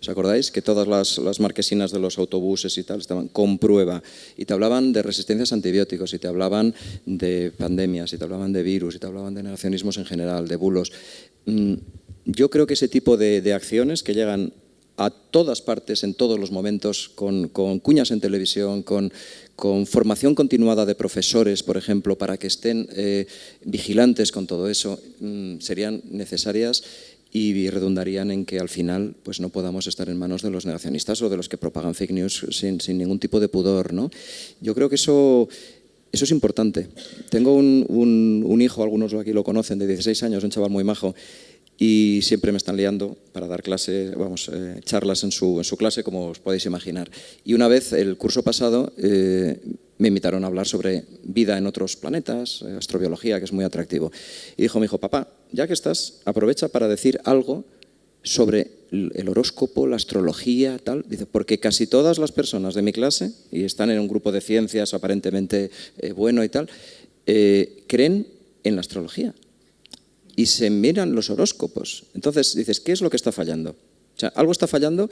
¿Os acordáis? Que todas las marquesinas de los autobuses y tal estaban Comprueba, y te hablaban de resistencias a antibióticos, y te hablaban de pandemias, y te hablaban de virus, y te hablaban de negacionismos en general, de bulos. Yo creo que ese tipo de acciones que llegan a todas partes, en todos los momentos, con cuñas en televisión, con formación continuada de profesores, por ejemplo, para que estén vigilantes con todo eso, serían necesarias y redundarían en que al final pues no podamos estar en manos de los negacionistas o de los que propagan fake news sin ningún tipo de pudor, ¿no? Yo creo que eso es importante. Tengo un hijo, algunos aquí lo conocen, de 16 años, un chaval muy majo, y siempre me están liando para dar clases, charlas en su clase, como os podéis imaginar. Y una vez, el curso pasado, me invitaron a hablar sobre vida en otros planetas, astrobiología, que es muy atractivo. Y dijo mi hijo: papá, ya que estás, aprovecha para decir algo sobre el horóscopo, la astrología, tal. Dice, porque casi todas las personas de mi clase, y están en un grupo de ciencias aparentemente bueno y tal, creen en la astrología y se miran los horóscopos. Entonces dices, ¿qué es lo que está fallando? O sea, algo está fallando,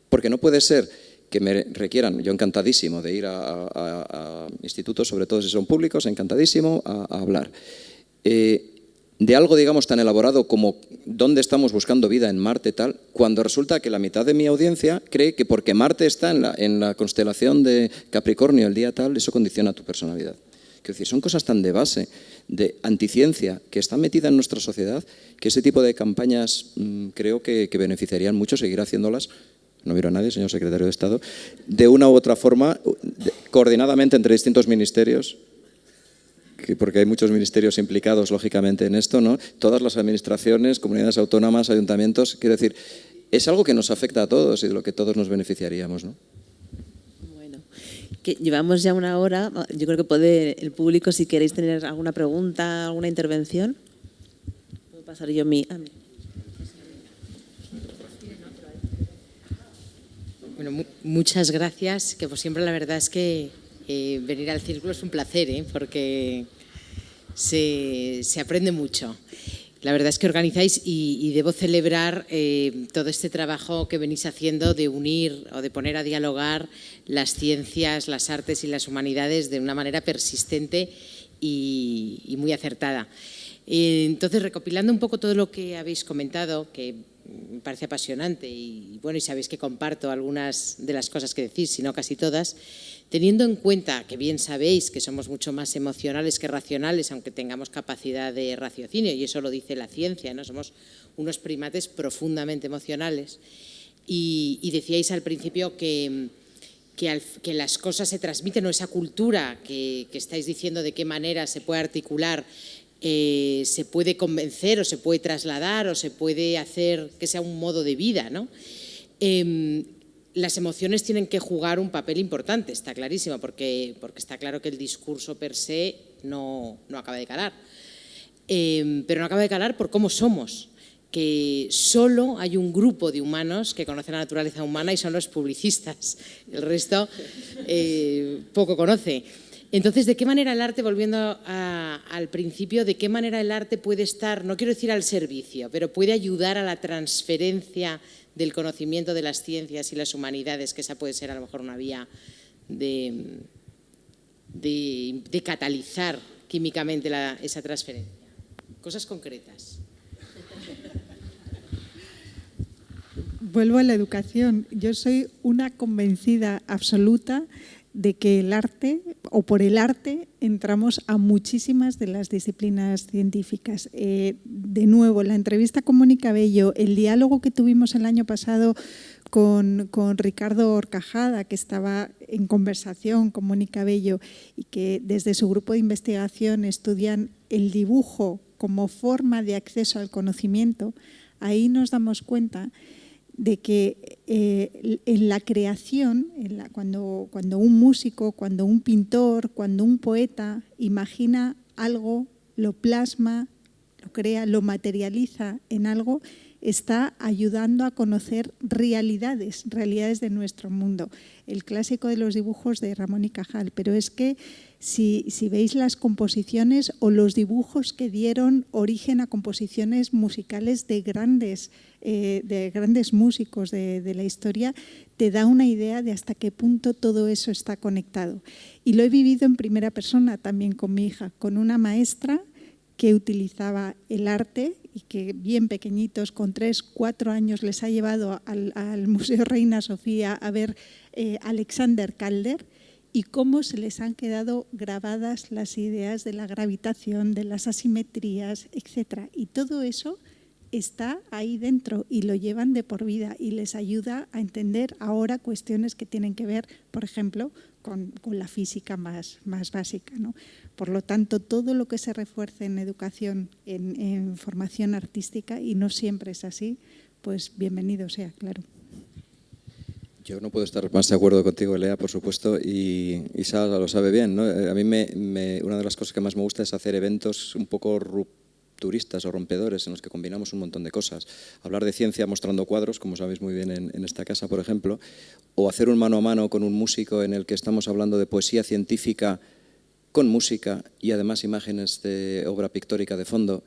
porque no puede ser que me requieran, yo encantadísimo de ir a institutos, sobre todo si son públicos, encantadísimo a hablar. De algo, digamos, tan elaborado como dónde estamos buscando vida en Marte, tal, cuando resulta que la mitad de mi audiencia cree que porque Marte está en la constelación de Capricornio el día tal, eso condiciona tu personalidad. Quiero decir, son cosas tan de base, de anticiencia, que están metidas en nuestra sociedad, que ese tipo de campañas creo que beneficiarían mucho seguir haciéndolas. No miro a nadie, señor secretario de Estado, de una u otra forma, coordinadamente entre distintos ministerios, porque hay muchos ministerios implicados, lógicamente, en esto, ¿no? Todas las administraciones, comunidades autónomas, ayuntamientos, quiero decir, es algo que nos afecta a todos y de lo que todos nos beneficiaríamos, ¿no?
Bueno, que llevamos ya una hora. Yo creo que puede el público, si queréis tener alguna pregunta, alguna intervención. Puedo pasar yo mi...
Bueno, muchas gracias, que por siempre la verdad es que venir al círculo es un placer, porque se aprende mucho. La verdad es que organizáis y debo celebrar todo este trabajo que venís haciendo de unir o de poner a dialogar las ciencias, las artes y las humanidades de una manera persistente y muy acertada. Entonces, recopilando un poco todo lo que habéis comentado, que me parece apasionante y bueno, y sabéis que comparto algunas de las cosas que decís, si no casi todas, teniendo en cuenta que bien sabéis que somos mucho más emocionales que racionales, aunque tengamos capacidad de raciocinio, y eso lo dice la ciencia, ¿no? Somos unos primates profundamente emocionales. Y decíais al principio que las cosas se transmiten, o esa cultura que estáis diciendo de qué manera se puede articular, se puede convencer o se puede trasladar o se puede hacer que sea un modo de vida, ¿no? Las emociones tienen que jugar un papel importante, está clarísimo, porque está claro que el discurso per se no acaba de calar. Pero no acaba de calar por cómo somos, que solo hay un grupo de humanos que conocen la naturaleza humana y son los publicistas. El resto poco conoce. Entonces, ¿de qué manera el arte, volviendo al principio, de qué manera el arte puede estar, no quiero decir al servicio, pero puede ayudar a la transferencia del conocimiento de las ciencias y las humanidades, que esa puede ser a lo mejor una vía de catalizar químicamente esa transferencia. Cosas concretas.
Vuelvo a la educación. Yo soy una convencida absoluta de que el arte, o por el arte, entramos a muchísimas de las disciplinas científicas. De nuevo, la entrevista con Mónica Bello, el diálogo que tuvimos el año pasado con Ricardo Horcajada, que estaba en conversación con Mónica Bello y que desde su grupo de investigación estudian el dibujo como forma de acceso al conocimiento, ahí nos damos cuenta de que en la creación, cuando un músico, cuando un pintor, cuando un poeta imagina algo, lo plasma, lo crea, lo materializa en algo, está ayudando a conocer realidades de nuestro mundo. El clásico de los dibujos de Ramón y Cajal, pero es que si veis las composiciones o los dibujos que dieron origen a composiciones musicales de grandes músicos de la historia, te da una idea de hasta qué punto todo eso está conectado. Y lo he vivido en primera persona también con mi hija, con una maestra que utilizaba el arte y que bien pequeñitos, con 3, 4 años, les ha llevado al Museo Reina Sofía a ver Alexander Calder, y cómo se les han quedado grabadas las ideas de la gravitación, de las asimetrías, etc. Y todo eso está ahí dentro y lo llevan de por vida y les ayuda a entender ahora cuestiones que tienen que ver, por ejemplo, con la física más básica, ¿no? Por lo tanto, todo lo que se refuerce en educación, en formación artística, y no siempre es así, pues bienvenido sea, claro.
Yo no puedo estar más de acuerdo contigo, Lea, por supuesto, y Sara lo sabe bien, ¿no? A mí una de las cosas que más me gusta es hacer eventos un poco rupturistas o rompedores en los que combinamos un montón de cosas. Hablar de ciencia mostrando cuadros, como sabéis muy bien en esta casa, por ejemplo, o hacer un mano a mano con un músico en el que estamos hablando de poesía científica con música y además imágenes de obra pictórica de fondo,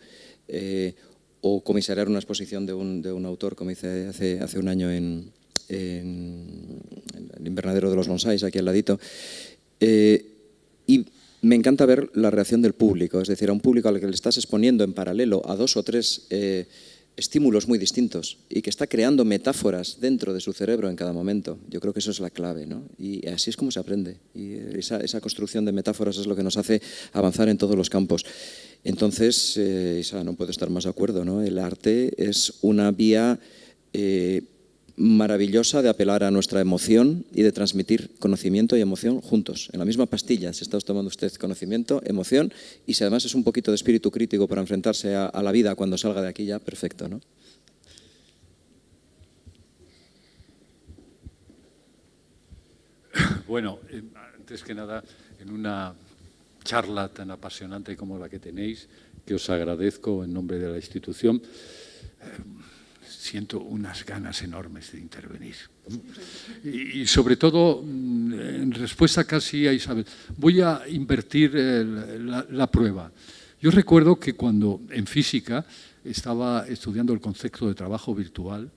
o comisariar una exposición de un autor, como hice hace un año en el invernadero de los bonsáis, aquí al ladito. Y me encanta ver la reacción del público, es decir, a un público al que le estás exponiendo en paralelo a 2 o 3 estímulos muy distintos y que está creando metáforas dentro de su cerebro en cada momento. Yo creo que eso es la clave, ¿no? Y así es como se aprende. Y esa construcción de metáforas es lo que nos hace avanzar en todos los campos. Entonces, Isa, no puedo estar más de acuerdo, ¿no? El arte es una vía maravillosa de apelar a nuestra emoción y de transmitir conocimiento y emoción juntos. En la misma pastilla se está tomando usted conocimiento, emoción, y si además es un poquito de espíritu crítico para enfrentarse a la vida cuando salga de aquí, ya perfecto, ¿no?
Bueno, antes que nada, en una charla tan apasionante como la que tenéis, que os agradezco en nombre de la institución, siento unas ganas enormes de intervenir. Y sobre todo, en respuesta casi a Isabel, voy a invertir la prueba. Yo recuerdo que cuando en física estaba estudiando el concepto de trabajo virtual,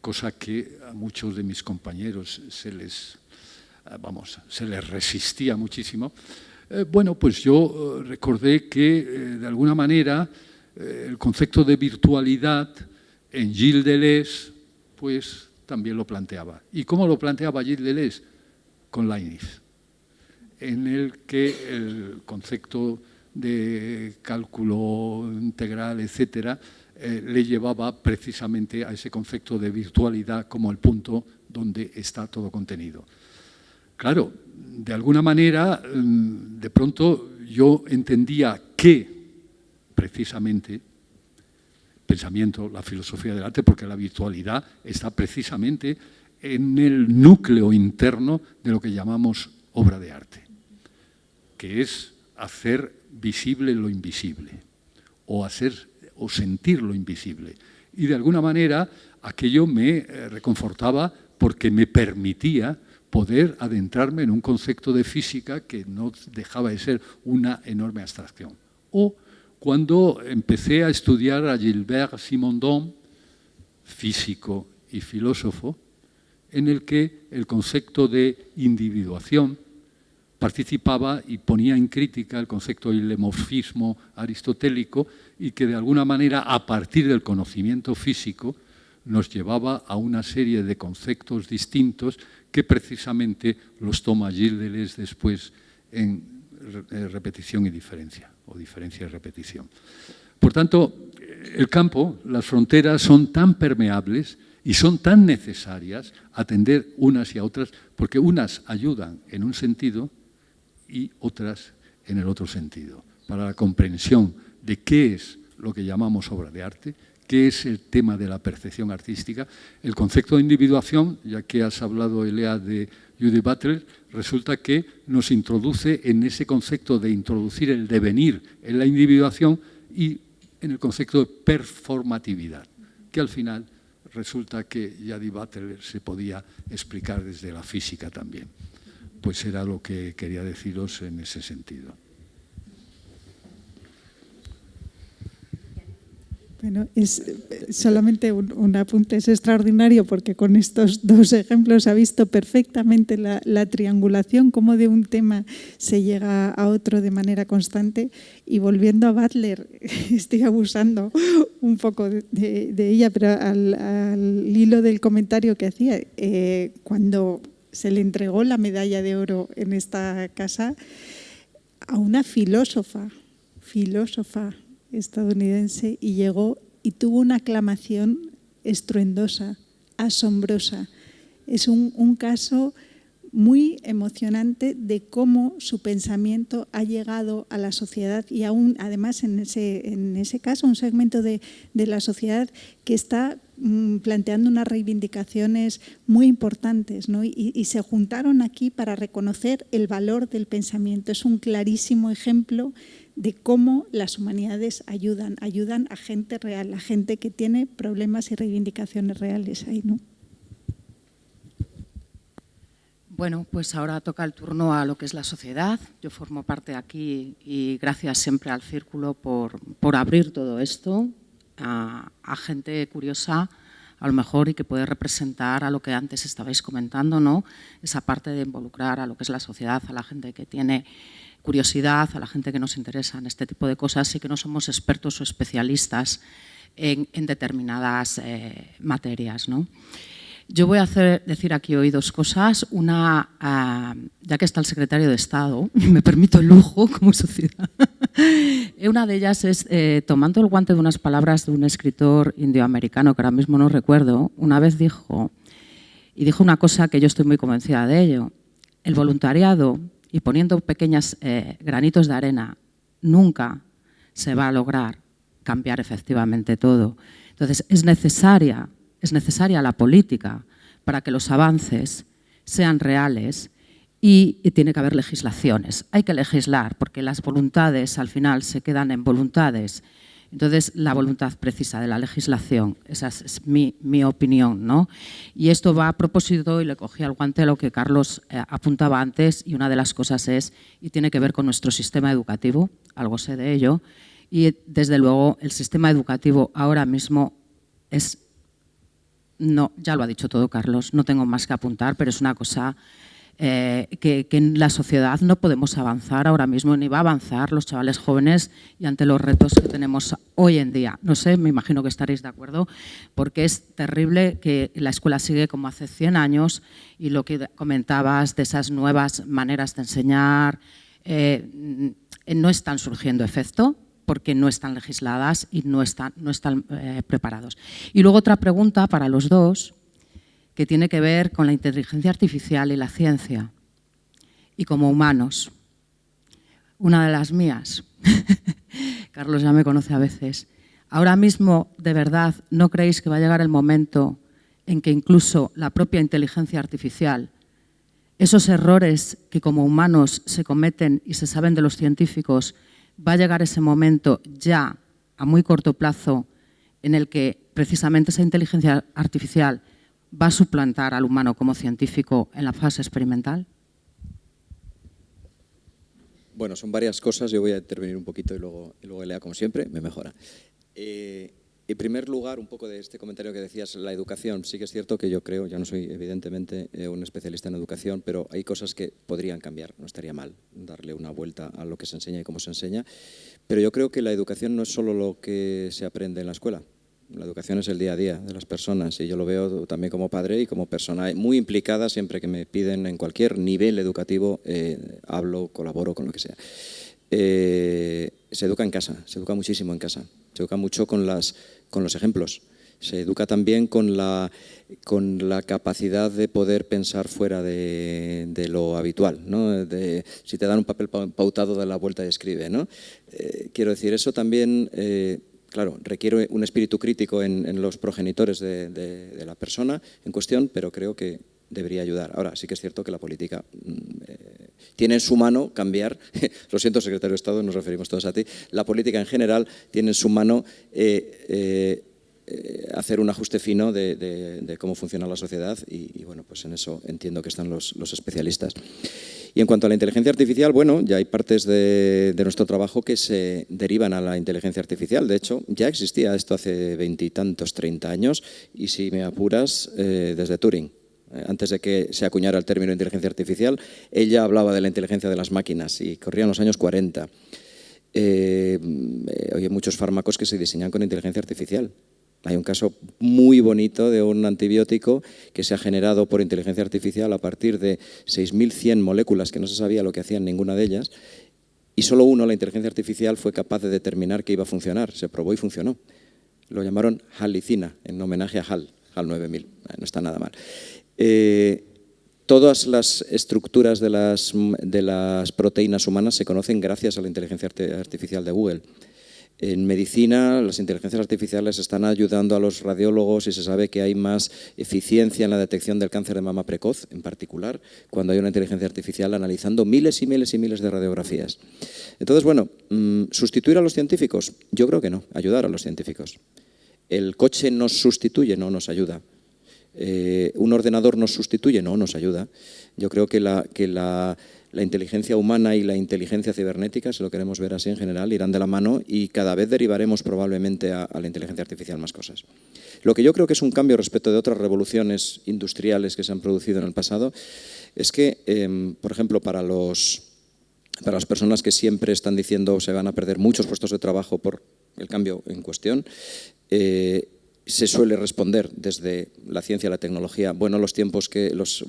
cosa que a muchos de mis compañeros se les resistía muchísimo, bueno, pues yo recordé que de alguna manera el concepto de virtualidad en Gilles Deleuze, pues también lo planteaba. ¿Y cómo lo planteaba Gilles Deleuze? Con Leibniz, en el que el concepto de cálculo integral, etcétera, le llevaba precisamente a ese concepto de virtualidad como el punto donde está todo contenido. Claro, de alguna manera, de pronto yo entendía que precisamente pensamiento, la filosofía del arte, porque la virtualidad está precisamente en el núcleo interno de lo que llamamos obra de arte, que es hacer visible lo invisible o sentir lo invisible. Y de alguna manera aquello me reconfortaba porque me permitía poder adentrarme en un concepto de física que no dejaba de ser una enorme abstracción. O cuando empecé a estudiar a Gilbert Simondon, físico y filósofo, en el que el concepto de individuación participaba y ponía en crítica el concepto del lemorfismo aristotélico y que de alguna manera, a partir del conocimiento físico, nos llevaba a una serie de conceptos distintos que precisamente los toma Gilles Deleuze después en repetición y diferencia, o diferencia y repetición. Por tanto, el campo, las fronteras son tan permeables y son tan necesarias atender unas y a otras, porque unas ayudan en un sentido y otras en el otro sentido, para la comprensión de qué es lo que llamamos obra de arte, qué es el tema de la percepción artística. El concepto de individuación, ya que has hablado, Elea, de Judith Butler, resulta que nos introduce en ese concepto de introducir el devenir en la individuación y en el concepto de performatividad, que al final resulta que Judith Butler se podía explicar desde la física también. Pues era lo que quería deciros en ese sentido.
Bueno, es solamente un apunte, es extraordinario porque con estos dos ejemplos ha visto perfectamente la triangulación, cómo de un tema se llega a otro de manera constante. Y volviendo a Butler, estoy abusando un poco de ella, pero al hilo del comentario que hacía, cuando se le entregó la medalla de oro en esta casa a una filósofa estadounidense, y llegó y tuvo una aclamación estruendosa, asombrosa. Es un caso muy emocionante de cómo su pensamiento ha llegado a la sociedad y aún, además, en ese caso, un segmento de la sociedad que está planteando unas reivindicaciones muy importantes, ¿no? Y se juntaron aquí para reconocer el valor del pensamiento. Es un clarísimo ejemplo de cómo las humanidades ayudan a gente real, a gente que tiene problemas y reivindicaciones reales ahí, ¿no?
Bueno, pues ahora toca el turno a lo que es la sociedad. Yo formo parte aquí y gracias siempre al Círculo por abrir todo esto a gente curiosa, a lo mejor, y que puede representar a lo que antes estabais comentando, ¿no? Esa parte de involucrar a lo que es la sociedad, a la gente que tiene curiosidad, a la gente que nos interesa en este tipo de cosas y que no somos expertos o especialistas en determinadas materias, ¿no? Yo voy a decir aquí hoy dos cosas. Una, ya que está el secretario de Estado, me permito el lujo como sociedad. Una de ellas es, tomando el guante de unas palabras de un escritor indioamericano, que ahora mismo no recuerdo, una vez dijo una cosa que yo estoy muy convencida de ello: el voluntariado, y poniendo pequeños granitos de arena, nunca se va a lograr cambiar efectivamente todo. Entonces, es necesaria la política para que los avances sean reales y tiene que haber legislaciones. Hay que legislar porque las voluntades al final se quedan en voluntades. Entonces, la voluntad precisa de la legislación. Esa es mi opinión, ¿no? Y esto va a propósito, y le cogí al guante a lo que Carlos apuntaba antes, y una de las cosas es, y tiene que ver con nuestro sistema educativo, algo sé de ello, y desde luego el sistema educativo ahora mismo es... No, ya lo ha dicho todo Carlos, no tengo más que apuntar, pero es una cosa que en la sociedad no podemos avanzar ahora mismo, ni va a avanzar los chavales jóvenes y ante los retos que tenemos hoy en día. No sé, me imagino que estaréis de acuerdo, porque es terrible que la escuela sigue como hace 100 años y lo que comentabas de esas nuevas maneras de enseñar no están surgiendo efecto, porque no están legisladas y no están preparados. Y luego otra pregunta para los dos, que tiene que ver con la inteligencia artificial y la ciencia, y como humanos. Una de las mías, Carlos ya me conoce a veces, ahora mismo, de verdad, ¿no creéis que va a llegar el momento en que incluso la propia inteligencia artificial, esos errores que como humanos se cometen y se saben de los científicos, va a llegar ese momento ya a muy corto plazo en el que precisamente esa inteligencia artificial va a suplantar al humano como científico en la fase experimental?
Bueno, son varias cosas. Yo voy a intervenir un poquito y luego Elea, como siempre, me mejora. En primer lugar, un poco de este comentario que decías, la educación. Sí que es cierto que yo creo, yo no soy evidentemente un especialista en educación, pero hay cosas que podrían cambiar, no estaría mal darle una vuelta a lo que se enseña y cómo se enseña. Pero yo creo que la educación no es solo lo que se aprende en la escuela. La educación es el día a día de las personas y yo lo veo también como padre y como persona muy implicada siempre que me piden en cualquier nivel educativo, hablo, colaboro con lo que sea. Se educa en casa, se educa muchísimo en casa, se educa mucho con los ejemplos, se educa también con la capacidad de poder pensar fuera de lo habitual, ¿no? Si te dan un papel pautado, da la vuelta y escribe, ¿no? Quiero decir, eso también, claro, requiere un espíritu crítico en los progenitores de la persona en cuestión, pero creo que debería ayudar. Ahora, sí que es cierto que la política tiene en su mano cambiar, lo siento, secretario de Estado, nos referimos todos a ti, la política en general tiene en su mano hacer un ajuste fino de cómo funciona la sociedad y bueno, pues en eso entiendo que están los especialistas. Y en cuanto a la inteligencia artificial, bueno, ya hay partes de nuestro trabajo que se derivan a la inteligencia artificial. De hecho, ya existía esto hace 20 y tantos, 30 años y si me apuras, desde Turing. Antes de que se acuñara el término inteligencia artificial, ella hablaba de la inteligencia de las máquinas y corrían los años 40. Hay muchos fármacos que se diseñan con inteligencia artificial. Hay un caso muy bonito de un antibiótico que se ha generado por inteligencia artificial a partir de 6.100 moléculas que no se sabía lo que hacían ninguna de ellas y solo uno, la inteligencia artificial, fue capaz de determinar que iba a funcionar. Se probó y funcionó. Lo llamaron halicina, en homenaje a HAL 9000. No está nada mal. Todas las estructuras de las proteínas humanas se conocen gracias a la inteligencia artificial de Google. En medicina, las inteligencias artificiales están ayudando a los radiólogos y se sabe que hay más eficiencia en la detección del cáncer de mama precoz, en particular, cuando hay una inteligencia artificial analizando miles y miles y miles de radiografías. Entonces, bueno, ¿sustituir a los científicos? Yo creo que no, ayudar a los científicos. ¿El coche nos sustituye? No, nos ayuda. ¿Un ordenador nos sustituye? No, nos ayuda. Yo creo que la inteligencia humana y la inteligencia cibernética, si lo queremos ver así en general, irán de la mano y cada vez derivaremos probablemente a la inteligencia artificial más cosas. Lo que yo creo que es un cambio respecto de otras revoluciones industriales que se han producido en el pasado es que, por ejemplo, para las personas que siempre están diciendo se van a perder muchos puestos de trabajo por el cambio en cuestión, se suele responder desde la ciencia y la tecnología, bueno, los tiempos que los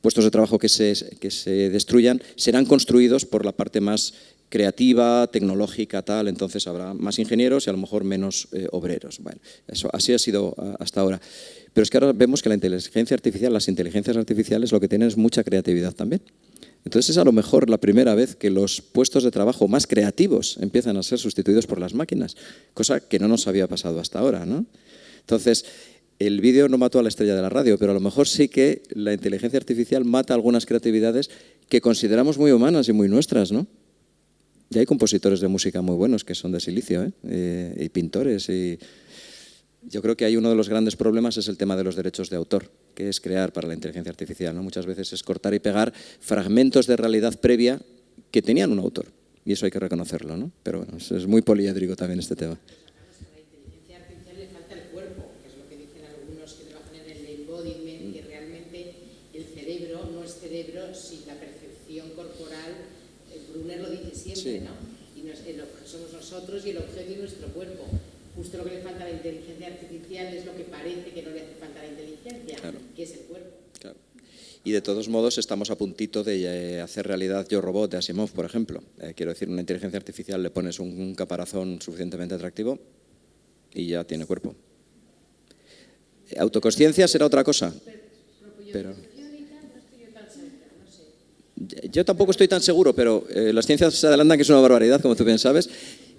puestos de trabajo que se destruyan serán construidos por la parte más creativa, tecnológica, tal, entonces habrá más ingenieros y a lo mejor menos obreros. Bueno, eso así ha sido hasta ahora. Pero es que ahora vemos que la inteligencia artificial, las inteligencias artificiales lo que tienen es mucha creatividad también. Entonces es a lo mejor la primera vez que los puestos de trabajo más creativos empiezan a ser sustituidos por las máquinas, cosa que no nos había pasado hasta ahora, ¿no? Entonces, el vídeo no mató a la estrella de la radio, pero a lo mejor sí que la inteligencia artificial mata algunas creatividades que consideramos muy humanas y muy nuestras, ¿no? Y hay compositores de música muy buenos que son de silicio, y pintores. Y yo creo que hay uno de los grandes problemas es el tema de los derechos de autor, que es crear para la inteligencia artificial, ¿no? Muchas veces es cortar y pegar fragmentos de realidad previa que tenían un autor. Y eso hay que reconocerlo, ¿no? Pero bueno, es muy poliédrico también este tema.
A la inteligencia artificial le falta el cuerpo, que es lo que dicen algunos que trabajan en el embodiment, que realmente el cerebro no es cerebro sin la percepción corporal. Brunner lo dice siempre, sí, ¿no? Y somos nosotros y el objeto es nuestro cuerpo. Justo lo que le falta a la inteligencia artificial es lo que parece que no le hace falta a la inteligencia, claro, que es el cuerpo.
Claro. Y de todos modos estamos a puntito de hacer realidad Yo Robot de Asimov, por ejemplo. Quiero decir, una inteligencia artificial le pones un caparazón suficientemente atractivo y ya tiene cuerpo. Autoconsciencia será otra cosa, pero yo tampoco estoy tan seguro, pero las ciencias se adelantan, que es una barbaridad, como tú bien sabes,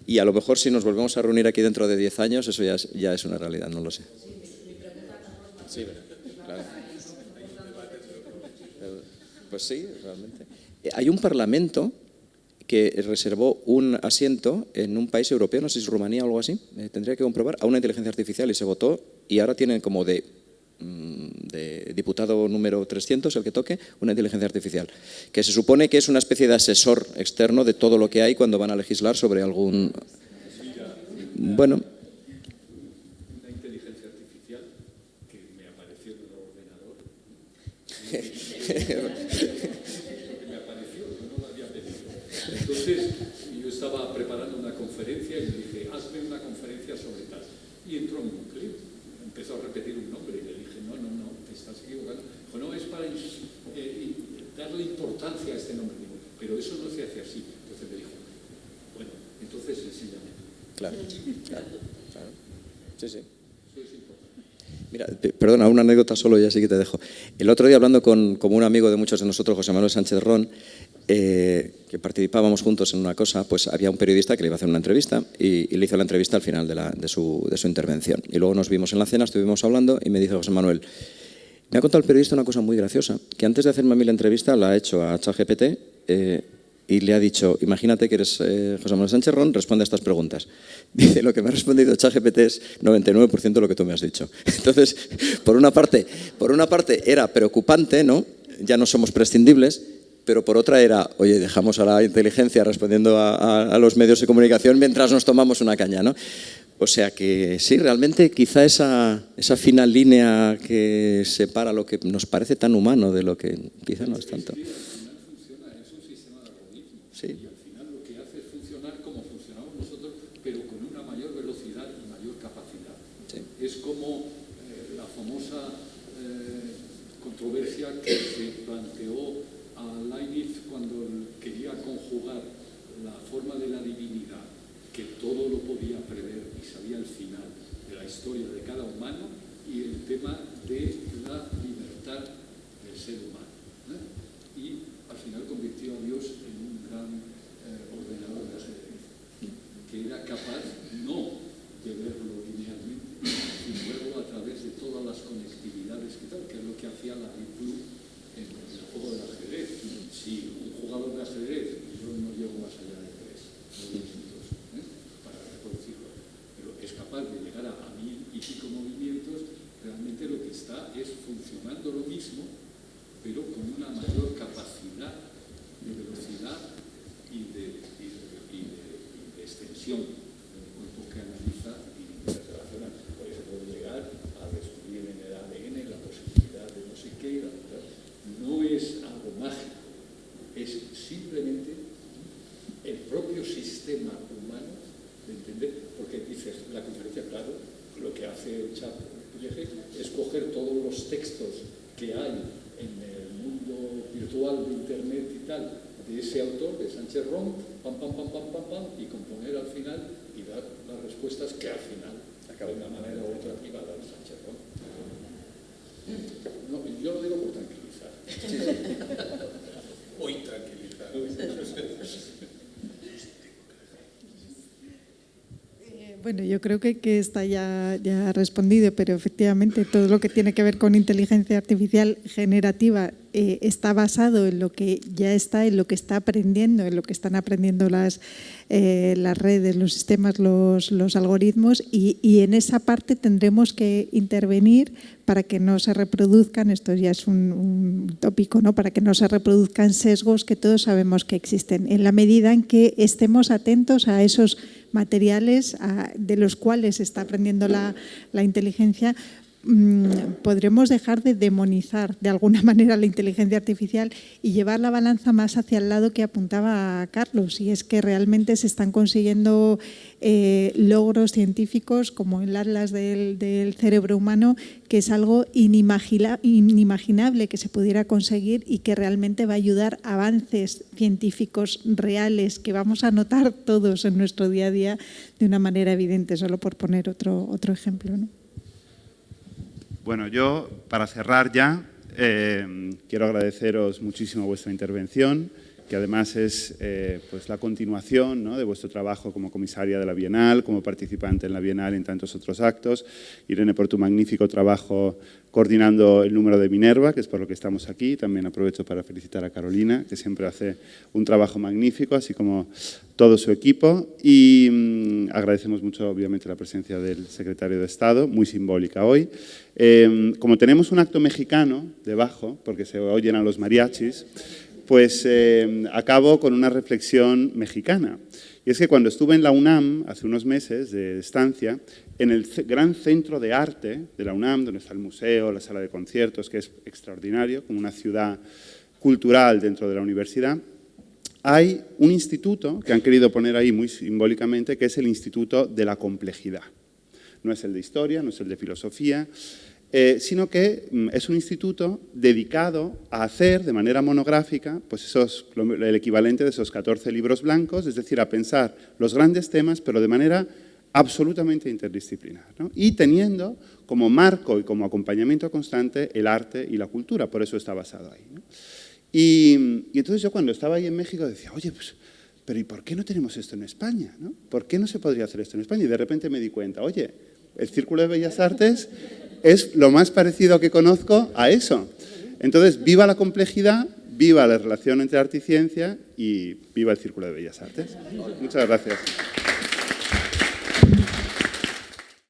y a lo mejor si nos volvemos a reunir aquí dentro de 10 años, eso ya es una realidad, no lo sé. Sí, claro. Pues sí, realmente. Hay un parlamento que reservó un asiento en un país europeo, no sé si es Rumanía o algo así, tendría que comprobar, a una inteligencia artificial y se votó, y ahora tienen como de diputado número 300, el que toque, una inteligencia artificial, que se supone que es una especie de asesor externo de todo lo que hay cuando van a legislar sobre algún... Bueno,
Me apareció, yo no lo había pedido. Entonces, yo estaba preparando una conferencia y le dije, hazme una conferencia sobre tal. Y entró en un clip, empezó a repetir un nombre y le dije, no, te estás equivocando. Dijo, no, es para darle importancia a este nombre. Digo, pero eso no se hace así. Entonces me dijo, bueno, entonces enséñame.
Claro. Sí, sí.
Eso es importante.
Mira, perdona, una anécdota solo y así que te dejo. El otro día hablando con un amigo de muchos de nosotros, José Manuel Sánchez Ron, que participábamos juntos en una cosa, pues había un periodista que le iba a hacer una entrevista y le hizo la entrevista al final de su intervención. Y luego nos vimos en la cena, estuvimos hablando y me dice José Manuel, me ha contado el periodista una cosa muy graciosa, que antes de hacerme a mí la entrevista la ha hecho a ChatGPT y le ha dicho, imagínate que eres José Manuel Sánchez Ron, responde a estas preguntas. Dice, lo que me ha respondido ChatGPT es 99% de lo que tú me has dicho. Entonces, por una parte era preocupante, ¿no? Ya no somos prescindibles, pero por otra era, oye, dejamos a la inteligencia respondiendo a los medios de comunicación mientras nos tomamos una caña, ¿no? O sea que sí, realmente quizá esa fina línea que separa lo que nos parece tan humano de lo que quizá no es tanto. Sí.
Y al final lo que hace es funcionar como funcionamos nosotros, pero con una mayor velocidad y mayor capacidad.
Sí.
Es como la famosa controversia que se planteó a Leibniz cuando quería conjugar la forma de la divinidad, que todo lo podía prever y sabía el final de la historia de cada humano, y el tema de la libertad del ser humano, ¿eh? Y al final convirtió a Dios en un gran ordenador de ajedrez, que era capaz no de verlo linealmente, sino verlo a través de todas las conectividades que es lo que hacía la Deep Blue en el juego del ajedrez. Si un jugador de ajedrez, yo no llego más allá de 3 minutos para reproducirlo, pero es capaz de llegar a 1000 y pico movimientos, realmente lo que está es funcionando lo mismo, pero con una mayor capacidad de velocidad y de extensión del cuerpo que analiza y se relaciona. Por eso puede llegar a descubrir en el ADN la posibilidad de no sé qué. No es algo mágico, es simplemente el propio sistema humano de entender, porque dices, la conferencia, claro, lo que hace el chat es coger todos los textos que hay en el mundo virtual de Internet y tal, de ese autor, de Sánchez Ron, y componer al final y dar las respuestas que al final, de una manera u otra, iba a dar Sánchez Ron. No, yo lo digo por tranquilizar. Hoy tranquilizar.
Bueno, yo creo que está ya respondido, pero efectivamente todo lo que tiene que ver con inteligencia artificial generativa está basado en lo que ya está, en lo que está aprendiendo, en lo que están aprendiendo las redes, los sistemas, los algoritmos, y en esa parte tendremos que intervenir para que no se reproduzcan, esto ya es un tópico, ¿no? Para que no se reproduzcan sesgos que todos sabemos que existen, en la medida en que estemos atentos a esos materiales de los cuales está aprendiendo la inteligencia. Podremos dejar de demonizar de alguna manera la inteligencia artificial y llevar la balanza más hacia el lado que apuntaba Carlos, y es que realmente se están consiguiendo logros científicos como el Atlas del cerebro humano, que es algo inimaginable que se pudiera conseguir y que realmente va a ayudar a avances científicos reales que vamos a notar todos en nuestro día a día de una manera evidente, solo por poner otro ejemplo, ¿no?
Bueno, yo, para cerrar ya, quiero agradeceros muchísimo vuestra intervención, que además es pues la continuación, ¿no?, de vuestro trabajo como comisaria de la Bienal, como participante en la Bienal y en tantos otros actos. Irene, por tu magnífico trabajo coordinando el número de Minerva, que es por lo que estamos aquí. También aprovecho para felicitar a Carolina, que siempre hace un trabajo magnífico, así como todo su equipo. Y agradecemos mucho, obviamente, la presencia del secretario de Estado, muy simbólica hoy. Como tenemos un acto mexicano debajo, porque se oyen a los mariachis, pues acabo con una reflexión mexicana. Y es que cuando estuve en la UNAM, hace unos meses de estancia, en el gran centro de arte de la UNAM, donde está el museo, la sala de conciertos, que es extraordinario, como una ciudad cultural dentro de la universidad, hay un instituto que han querido poner ahí muy simbólicamente, que es el Instituto de la Complejidad. No es el de Historia, no es el de Filosofía, sino que es un instituto dedicado a hacer de manera monográfica pues el equivalente de esos 14 libros blancos, es decir, a pensar los grandes temas, pero de manera absolutamente interdisciplinar, ¿no? Y teniendo como marco y como acompañamiento constante el arte y la cultura, por eso está basado ahí, ¿no? Y entonces yo cuando estaba ahí en México decía, oye, pues, pero ¿y por qué no tenemos esto en España, ¿no? ¿Por qué no se podría hacer esto en España? Y de repente me di cuenta, oye, el Círculo de Bellas Artes es lo más parecido que conozco a eso. Entonces, viva la complejidad, viva la relación entre arte y ciencia y viva el Círculo de Bellas Artes. Muchas gracias.